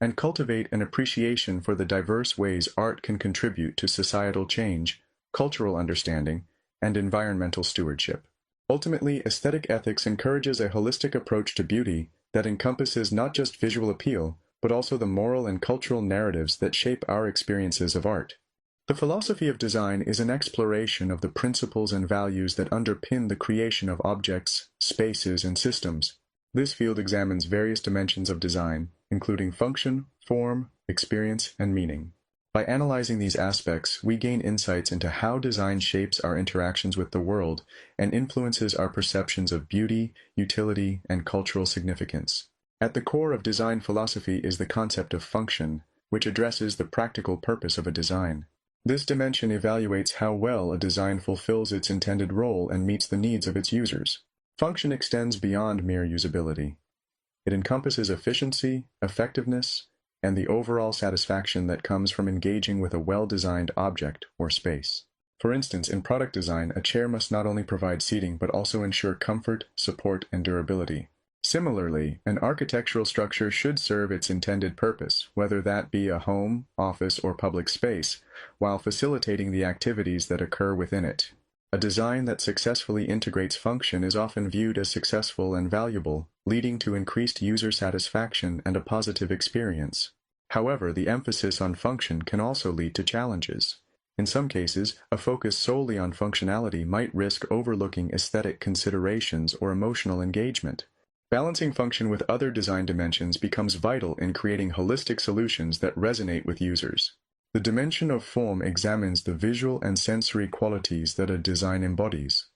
and cultivate an appreciation for the diverse ways art can contribute to societal change, cultural understanding, and environmental stewardship. Ultimately, aesthetic ethics encourages a holistic approach to beauty that encompasses not just visual appeal, but also the moral and cultural narratives that shape our experiences of art. The philosophy of design is an exploration of the principles and values that underpin the creation of objects, spaces, and systems. This field examines various dimensions of design, including function, form, experience, and meaning. By analyzing these aspects, we gain insights into how design shapes our interactions with the world and influences our perceptions of beauty, utility, and cultural significance. At the core of design philosophy is the concept of function, which addresses the practical purpose of a design. This dimension evaluates how well a design fulfills its intended role and meets the needs of its users. Function extends beyond mere usability. It encompasses efficiency, effectiveness, and the overall satisfaction that comes from engaging with a well-designed object or space. For instance, in product design, a chair must not only provide seating but also ensure comfort, support, and durability. Similarly, an architectural structure should serve its intended purpose, whether that be a home, office, or public space, while facilitating the activities that occur within it. A design that successfully integrates function is often viewed as successful and valuable, leading to increased user satisfaction and a positive experience. However, the emphasis on function can also lead to challenges. In some cases, a focus solely on functionality might risk overlooking aesthetic considerations or emotional engagement. Balancing function with other design dimensions becomes vital in creating holistic solutions that resonate with users. The dimension of form examines the visual and sensory qualities that a design embodies.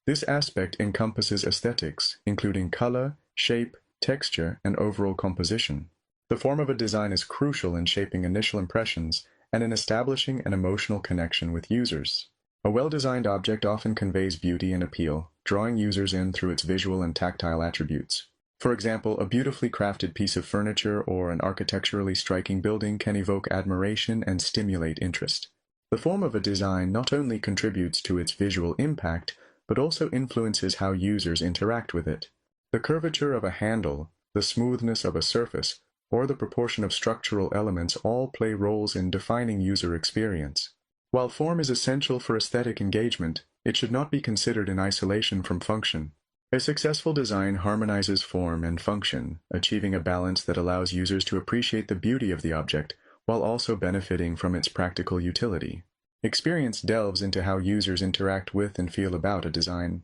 This aspect encompasses aesthetics, including color, shape, texture, and overall composition. The form of a design is crucial in shaping initial impressions and in establishing an emotional connection with users. A well-designed object often conveys beauty and appeal, drawing users in through its visual and tactile attributes. For example, a beautifully crafted piece of furniture or an architecturally striking building can evoke admiration and stimulate interest. The form of a design not only contributes to its visual impact, but also influences how users interact with it. The curvature of a handle, the smoothness of a surface, or the proportion of structural elements all play roles in defining user experience. While form is essential for aesthetic engagement, it should not be considered in isolation from function. A successful design harmonizes form and function, achieving a balance that allows users to appreciate the beauty of the object while also benefiting from its practical utility. Experience delves into how users interact with and feel about a design.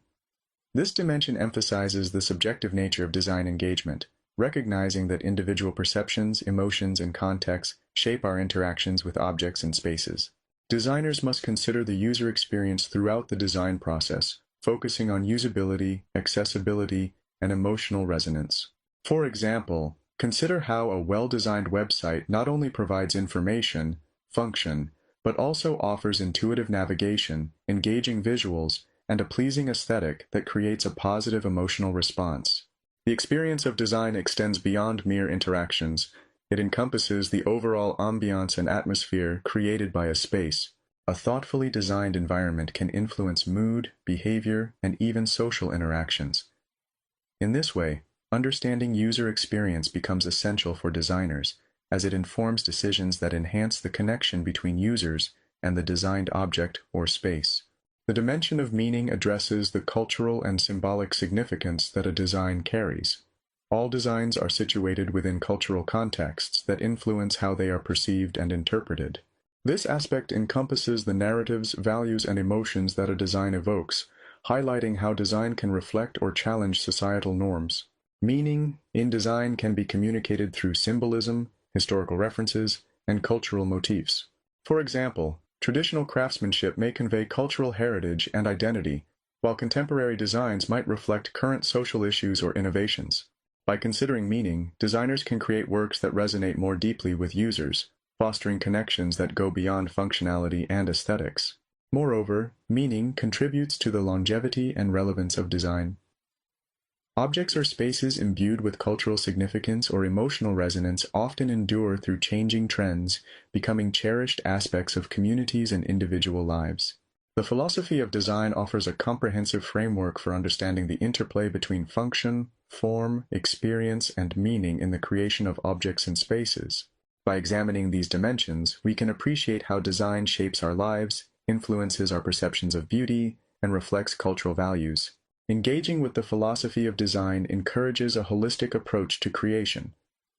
This dimension emphasizes the subjective nature of design engagement, recognizing that individual perceptions, emotions, and contexts shape our interactions with objects and spaces. Designers must consider the user experience throughout the design process, focusing on usability, accessibility, and emotional resonance. For example, consider how a well-designed website not only provides information, function, but also offers intuitive navigation, engaging visuals, and a pleasing aesthetic that creates a positive emotional response. The experience of design extends beyond mere interactions. It encompasses the overall ambiance and atmosphere created by a space. A thoughtfully designed environment can influence mood, behavior, and even social interactions. In this way, understanding user experience becomes essential for designers, as it informs decisions that enhance the connection between users and the designed object or space. The dimension of meaning addresses the cultural and symbolic significance that a design carries. All designs are situated within cultural contexts that influence how they are perceived and interpreted. This aspect encompasses the narratives, values, and emotions that a design evokes, highlighting how design can reflect or challenge societal norms. Meaning in design can be communicated through symbolism, historical references, and cultural motifs. For example, traditional craftsmanship may convey cultural heritage and identity, while contemporary designs might reflect current social issues or innovations. By considering meaning, designers can create works that resonate more deeply with users, fostering connections that go beyond functionality and aesthetics. Moreover, meaning contributes to the longevity and relevance of design. Objects or spaces imbued with cultural significance or emotional resonance often endure through changing trends, becoming cherished aspects of communities and individual lives. The philosophy of design offers a comprehensive framework for understanding the interplay between function, form, experience, and meaning in the creation of objects and spaces. By examining these dimensions, we can appreciate how design shapes our lives, influences our perceptions of beauty, and reflects cultural values. Engaging with the philosophy of design encourages a holistic approach to creation,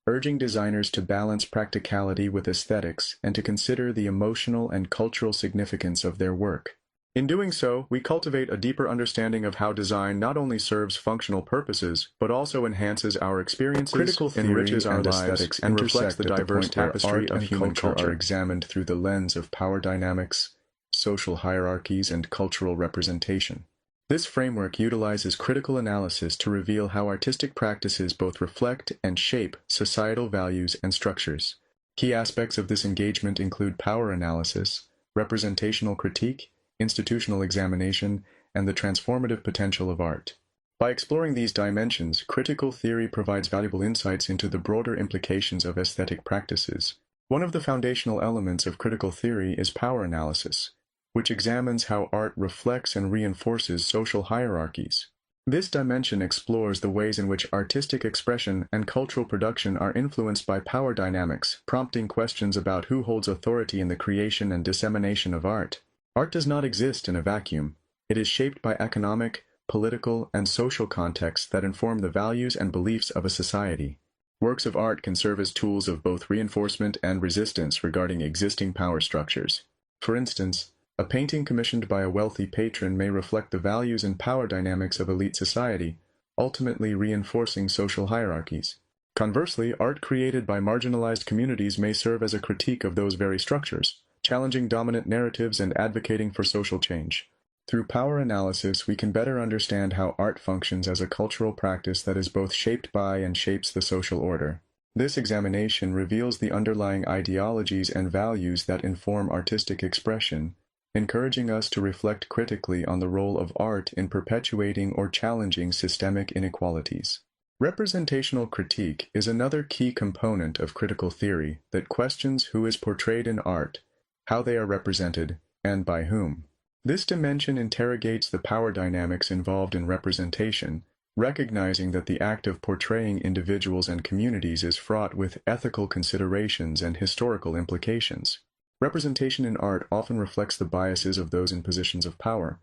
urging designers to balance practicality with aesthetics and to consider the emotional and cultural significance of their work. In doing so, we cultivate a deeper understanding of how design not only serves functional purposes, but also enhances our experiences, Critical theory enriches our and lives, aesthetics and reflects the intersect at the diverse point where tapestry art of and human culture culture are examined through the lens of power dynamics, social hierarchies, and cultural representation. This framework utilizes critical analysis to reveal how artistic practices both reflect and shape societal values and structures. Key aspects of this engagement include power analysis, representational critique, institutional examination, and the transformative potential of art. By exploring these dimensions, critical theory provides valuable insights into the broader implications of aesthetic practices. One of the foundational elements of critical theory is power analysis, which examines how art reflects and reinforces social hierarchies. This dimension explores the ways in which artistic expression and cultural production are influenced by power dynamics, prompting questions about who holds authority in the creation and dissemination of art. Art does not exist in a vacuum. It is shaped by economic, political, and social contexts that inform the values and beliefs of a society. Works of art can serve as tools of both reinforcement and resistance regarding existing power structures. For instance, a painting commissioned by a wealthy patron may reflect the values and power dynamics of elite society, ultimately reinforcing social hierarchies. Conversely, art created by marginalized communities may serve as a critique of those very structures, challenging dominant narratives and advocating for social change. Through power analysis, we can better understand how art functions as a cultural practice that is both shaped by and shapes the social order. This examination reveals the underlying ideologies and values that inform artistic expression, encouraging us to reflect critically on the role of art in perpetuating or challenging systemic inequalities. Representational critique is another key component of critical theory that questions who is portrayed in art, how they are represented, and by whom. This dimension interrogates the power dynamics involved in representation, recognizing that the act of portraying individuals and communities is fraught with ethical considerations and historical implications. Representation in art often reflects the biases of those in positions of power,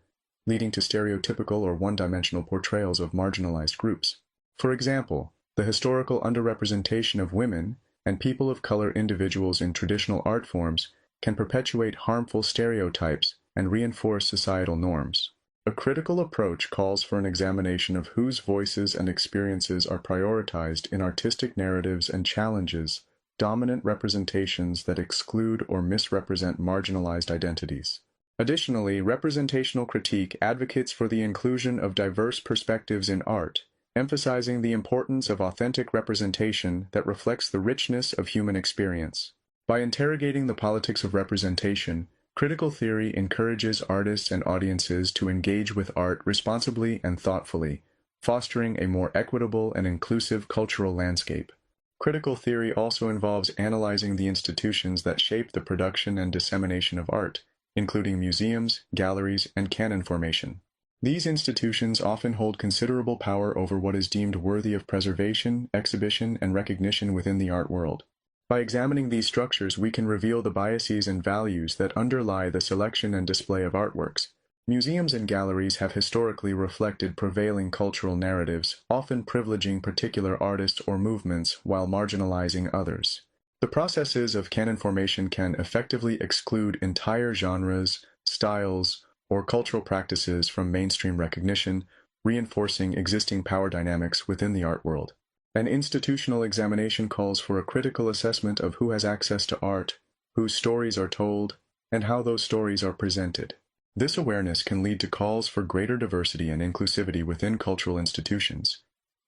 leading to stereotypical or one-dimensional portrayals of marginalized groups. For example, the historical underrepresentation of women and people of color individuals in traditional art forms can perpetuate harmful stereotypes and reinforce societal norms. A critical approach calls for an examination of whose voices and experiences are prioritized in artistic narratives and challenges dominant representations that exclude or misrepresent marginalized identities. Additionally, representational critique advocates for the inclusion of diverse perspectives in art, emphasizing the importance of authentic representation that reflects the richness of human experience. By interrogating the politics of representation, critical theory encourages artists and audiences to engage with art responsibly and thoughtfully, fostering a more equitable and inclusive cultural landscape. Critical theory also involves analyzing the institutions that shape the production and dissemination of art, including museums, galleries, and canon formation. These institutions often hold considerable power over what is deemed worthy of preservation, exhibition, and recognition within the art world. By examining these structures, we can reveal the biases and values that underlie the selection and display of artworks. Museums and galleries have historically reflected prevailing cultural narratives, often privileging particular artists or movements while marginalizing others. The processes of canon formation can effectively exclude entire genres, styles, or cultural practices from mainstream recognition, reinforcing existing power dynamics within the art world. An institutional examination calls for a critical assessment of who has access to art, whose stories are told, and how those stories are presented. This awareness can lead to calls for greater diversity and inclusivity within cultural institutions,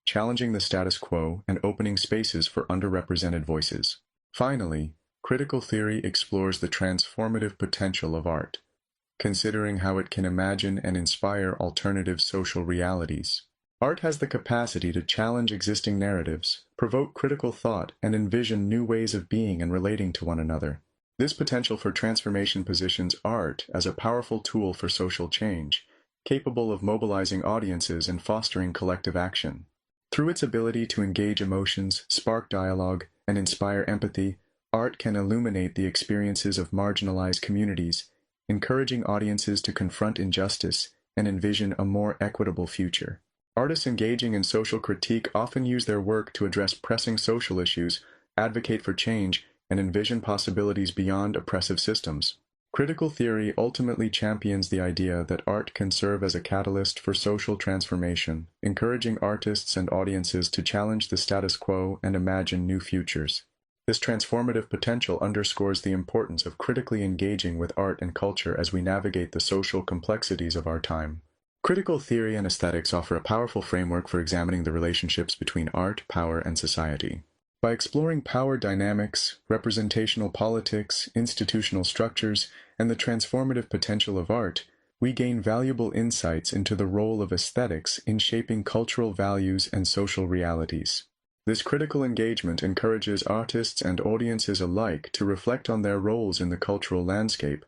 challenging the status quo and opening spaces for underrepresented voices. Finally, critical theory explores the transformative potential of art, considering how it can imagine and inspire alternative social realities. Art has the capacity to challenge existing narratives, provoke critical thought, and envision new ways of being and relating to one another. This potential for transformation positions art as a powerful tool for social change, capable of mobilizing audiences and fostering collective action. Through its ability to engage emotions, spark dialogue, and inspire empathy, art can illuminate the experiences of marginalized communities, encouraging audiences to confront injustice and envision a more equitable future. Artists engaging in social critique often use their work to address pressing social issues, advocate for change, and envision possibilities beyond oppressive systems. Critical theory ultimately champions the idea that art can serve as a catalyst for social transformation, encouraging artists and audiences to challenge the status quo and imagine new futures. This transformative potential underscores the importance of critically engaging with art and culture as we navigate the social complexities of our time. Critical theory and aesthetics offer a powerful framework for examining the relationships between art, power, and society. By exploring power dynamics, representational politics, institutional structures, and the transformative potential of art, we gain valuable insights into the role of aesthetics in shaping cultural values and social realities. This critical engagement encourages artists and audiences alike to reflect on their roles in the cultural landscape,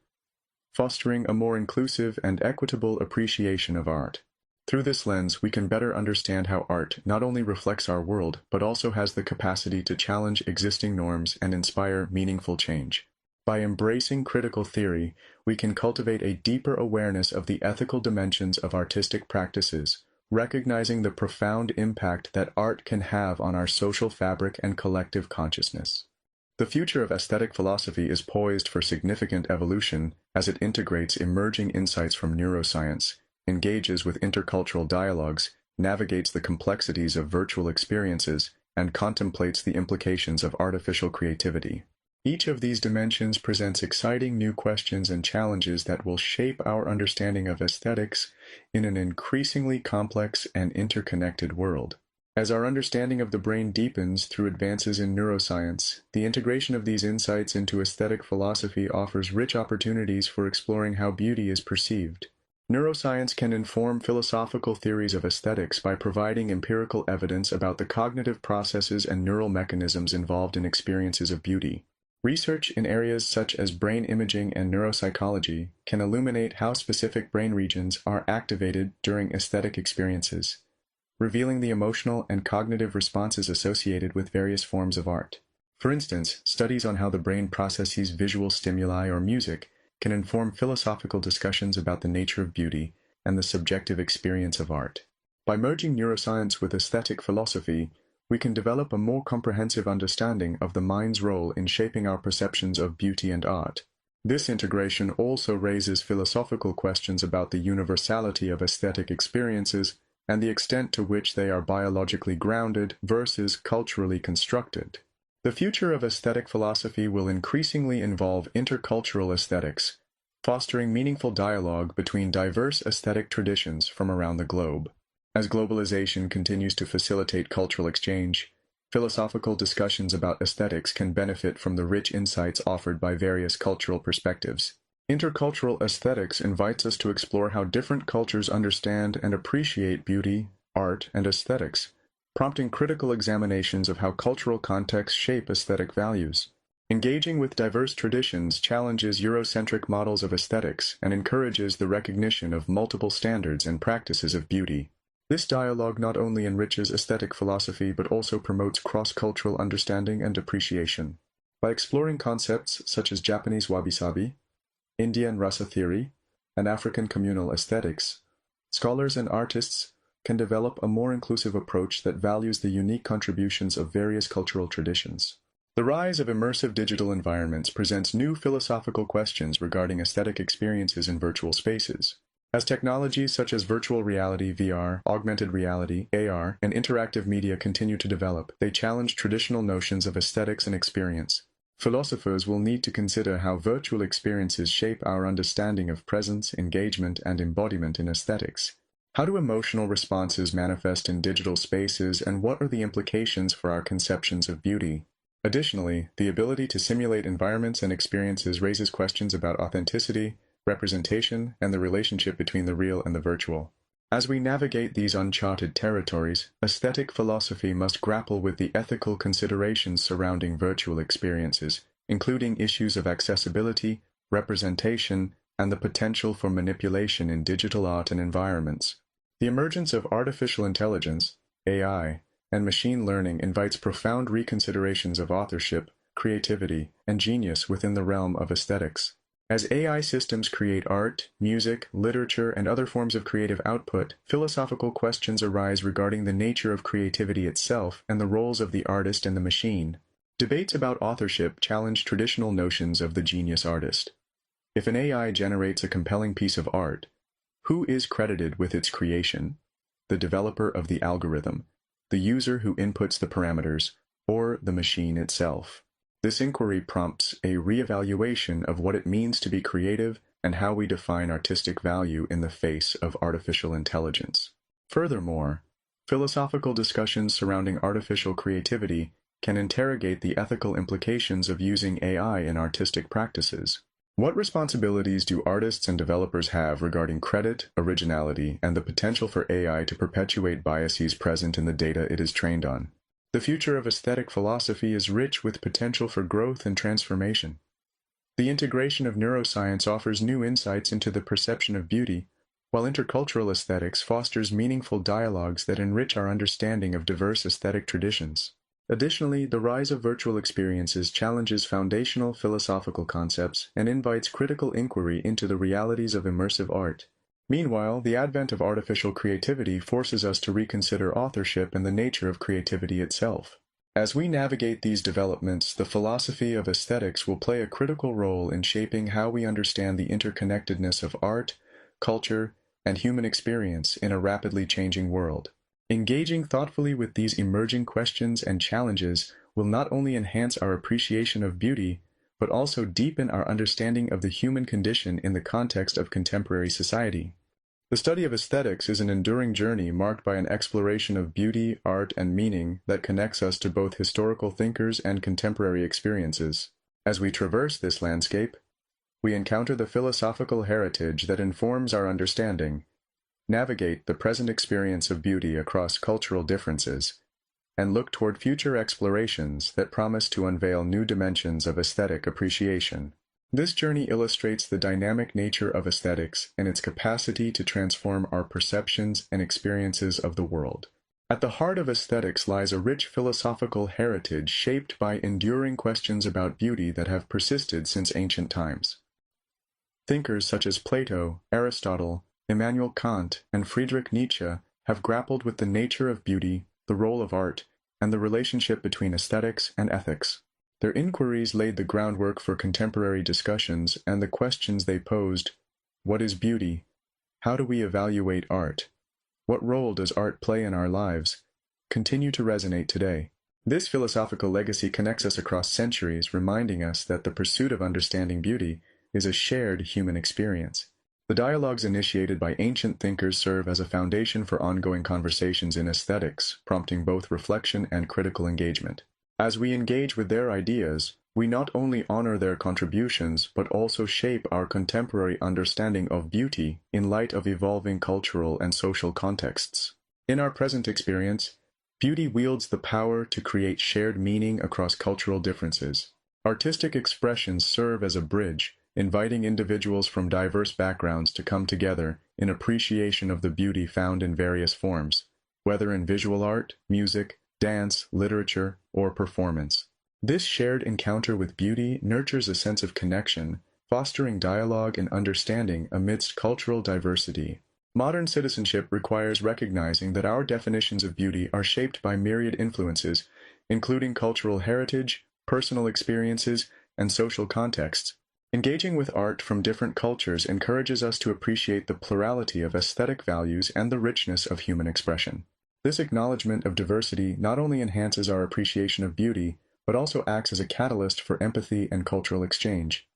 fostering a more inclusive and equitable appreciation of art. Through this lens, we can better understand how art not only reflects our world, but also has the capacity to challenge existing norms and inspire meaningful change. By embracing critical theory, we can cultivate a deeper awareness of the ethical dimensions of artistic practices, recognizing the profound impact that art can have on our social fabric and collective consciousness. The future of aesthetic philosophy is poised for significant evolution as it integrates emerging insights from neuroscience, engages with intercultural dialogues, navigates the complexities of virtual experiences, and contemplates the implications of artificial creativity. Each of these dimensions presents exciting new questions and challenges that will shape our understanding of aesthetics in an increasingly complex and interconnected world. As our understanding of the brain deepens through advances in neuroscience, the integration of these insights into aesthetic philosophy offers rich opportunities for exploring how beauty is perceived. Neuroscience can inform philosophical theories of aesthetics by providing empirical evidence about the cognitive processes and neural mechanisms involved in experiences of beauty. Research in areas such as brain imaging and neuropsychology can illuminate how specific brain regions are activated during aesthetic experiences, revealing the emotional and cognitive responses associated with various forms of art. For instance, studies on how the brain processes visual stimuli or music can inform philosophical discussions about the nature of beauty and the subjective experience of art. By merging neuroscience with aesthetic philosophy, we can develop a more comprehensive understanding of the mind's role in shaping our perceptions of beauty and art. This integration also raises philosophical questions about the universality of aesthetic experiences and the extent to which they are biologically grounded versus culturally constructed. The future of aesthetic philosophy will increasingly involve intercultural aesthetics, fostering meaningful dialogue between diverse aesthetic traditions from around the globe. As globalization continues to facilitate cultural exchange, philosophical discussions about aesthetics can benefit from the rich insights offered by various cultural perspectives. Intercultural aesthetics invites us to explore how different cultures understand and appreciate beauty, art, and aesthetics, prompting critical examinations of how cultural contexts shape aesthetic values. Engaging with diverse traditions challenges Eurocentric models of aesthetics and encourages the recognition of multiple standards and practices of beauty. This dialogue not only enriches aesthetic philosophy but also promotes cross-cultural understanding and appreciation. By exploring concepts such as Japanese wabi-sabi, Indian rasa theory, and African communal aesthetics, scholars and artists can develop a more inclusive approach that values the unique contributions of various cultural traditions. The rise of immersive digital environments presents new philosophical questions regarding aesthetic experiences in virtual spaces. As technologies such as virtual reality, VR, augmented reality, AR, and interactive media continue to develop, they challenge traditional notions of aesthetics and experience. Philosophers will need to consider how virtual experiences shape our understanding of presence, engagement, and embodiment in aesthetics. How do emotional responses manifest in digital spaces, and what are the implications for our conceptions of beauty? Additionally, the ability to simulate environments and experiences raises questions about authenticity, representation, and the relationship between the real and the virtual. As we navigate these uncharted territories, aesthetic philosophy must grapple with the ethical considerations surrounding virtual experiences, including issues of accessibility, representation, and the potential for manipulation in digital art and environments. The emergence of artificial intelligence, AI, and machine learning invites profound reconsiderations of authorship, creativity, and genius within the realm of aesthetics. As AI systems create art, music, literature, and other forms of creative output, philosophical questions arise regarding the nature of creativity itself and the roles of the artist and the machine. Debates about authorship challenge traditional notions of the genius artist. If an AI generates a compelling piece of art, who is credited with its creation? The developer of the algorithm, the user who inputs the parameters, or the machine itself? This inquiry prompts a reevaluation of what it means to be creative and how we define artistic value in the face of artificial intelligence. Furthermore, philosophical discussions surrounding artificial creativity can interrogate the ethical implications of using AI in artistic practices. What responsibilities do artists and developers have regarding credit, originality, and the potential for AI to perpetuate biases present in the data it is trained on? The future of aesthetic philosophy is rich with potential for growth and transformation. The integration of neuroscience offers new insights into the perception of beauty, while intercultural aesthetics fosters meaningful dialogues that enrich our understanding of diverse aesthetic traditions. Additionally, the rise of virtual experiences challenges foundational philosophical concepts and invites critical inquiry into the realities of immersive art. Meanwhile, the advent of artificial creativity forces us to reconsider authorship and the nature of creativity itself. As we navigate these developments, the philosophy of aesthetics will play a critical role in shaping how we understand the interconnectedness of art, culture, and human experience in a rapidly changing world. Engaging thoughtfully with these emerging questions and challenges will not only enhance our appreciation of beauty, but also deepen our understanding of the human condition in the context of contemporary society. The study of aesthetics is an enduring journey marked by an exploration of beauty, art, and meaning that connects us to both historical thinkers and contemporary experiences. As we traverse this landscape, we encounter the philosophical heritage that informs our understanding, navigate the present experience of beauty across cultural differences, and look toward future explorations that promise to unveil new dimensions of aesthetic appreciation. This journey illustrates the dynamic nature of aesthetics and its capacity to transform our perceptions and experiences of the world. At the heart of aesthetics lies a rich philosophical heritage shaped by enduring questions about beauty that have persisted since ancient times. Thinkers such as Plato, Aristotle, Immanuel Kant, and Friedrich Nietzsche have grappled with the nature of beauty, the role of art, and the relationship between aesthetics and ethics. Their inquiries laid the groundwork for contemporary discussions, and the questions they posed: what is beauty? How do we evaluate art? What role does art play in our lives? Continue to resonate today. This philosophical legacy connects us across centuries, reminding us that the pursuit of understanding beauty is a shared human experience. The dialogues initiated by ancient thinkers serve as a foundation for ongoing conversations in aesthetics, prompting both reflection and critical engagement. As we engage with their ideas, we not only honor their contributions, but also shape our contemporary understanding of beauty in light of evolving cultural and social contexts. In our present experience, beauty wields the power to create shared meaning across cultural differences. Artistic expressions serve as a bridge, inviting individuals from diverse backgrounds to come together in appreciation of the beauty found in various forms, whether in visual art, music, dance, literature, or performance. This shared encounter with beauty nurtures a sense of connection, fostering dialogue and understanding amidst cultural diversity. Modern citizenship requires recognizing that our definitions of beauty are shaped by myriad influences, including cultural heritage, personal experiences, and social contexts. Engaging with art from different cultures encourages us to appreciate the plurality of aesthetic values and the richness of human expression. This acknowledgement of diversity not only enhances our appreciation of beauty, but also acts as a catalyst for empathy and cultural exchange.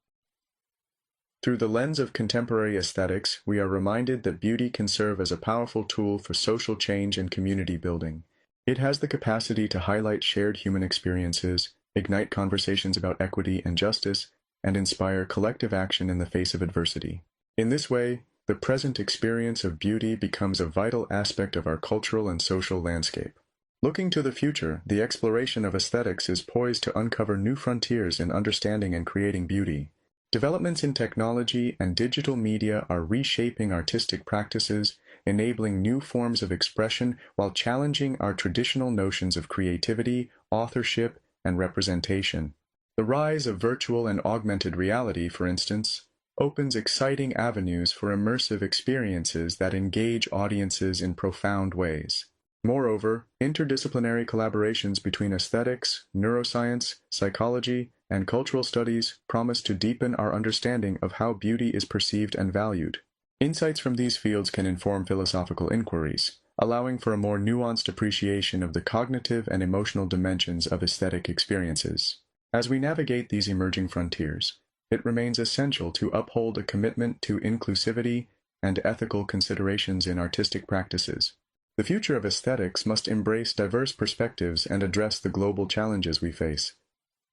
Through the lens of contemporary aesthetics, we are reminded that beauty can serve as a powerful tool for social change and community building. It has the capacity to highlight shared human experiences, ignite conversations about equity and justice, and inspire collective action in the face of adversity. In this way, the present experience of beauty becomes a vital aspect of our cultural and social landscape. Looking to the future, the exploration of aesthetics is poised to uncover new frontiers in understanding and creating beauty. Developments in technology and digital media are reshaping artistic practices, enabling new forms of expression while challenging our traditional notions of creativity, authorship, and representation. The rise of virtual and augmented reality, for instance, opens exciting avenues for immersive experiences that engage audiences in profound ways. Moreover, interdisciplinary collaborations between aesthetics, neuroscience, psychology, and cultural studies promise to deepen our understanding of how beauty is perceived and valued. Insights from these fields can inform philosophical inquiries, allowing for a more nuanced appreciation of the cognitive and emotional dimensions of aesthetic experiences. As we navigate these emerging frontiers, it remains essential to uphold a commitment to inclusivity and ethical considerations in artistic practices. The future of aesthetics must embrace diverse perspectives and address the global challenges we face,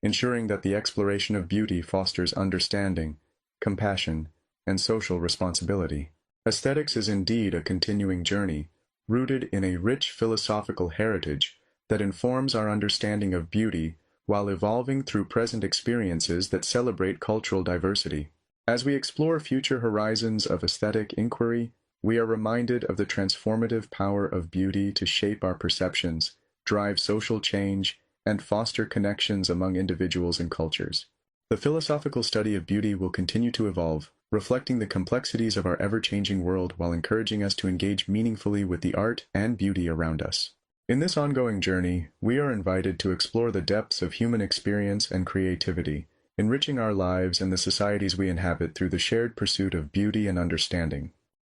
ensuring that the exploration of beauty fosters understanding, compassion, and social responsibility. Aesthetics is indeed a continuing journey, rooted in a rich philosophical heritage that informs our understanding of beauty while evolving through present experiences that celebrate cultural diversity. As we explore future horizons of aesthetic inquiry, we are reminded of the transformative power of beauty to shape our perceptions, drive social change, and foster connections among individuals and cultures. The philosophical study of beauty will continue to evolve, reflecting the complexities of our ever-changing world while encouraging us to engage meaningfully with the art and beauty around us. In this ongoing journey, we are invited to explore the depths of human experience and creativity, enriching our lives and the societies we inhabit through the shared pursuit of beauty and understanding.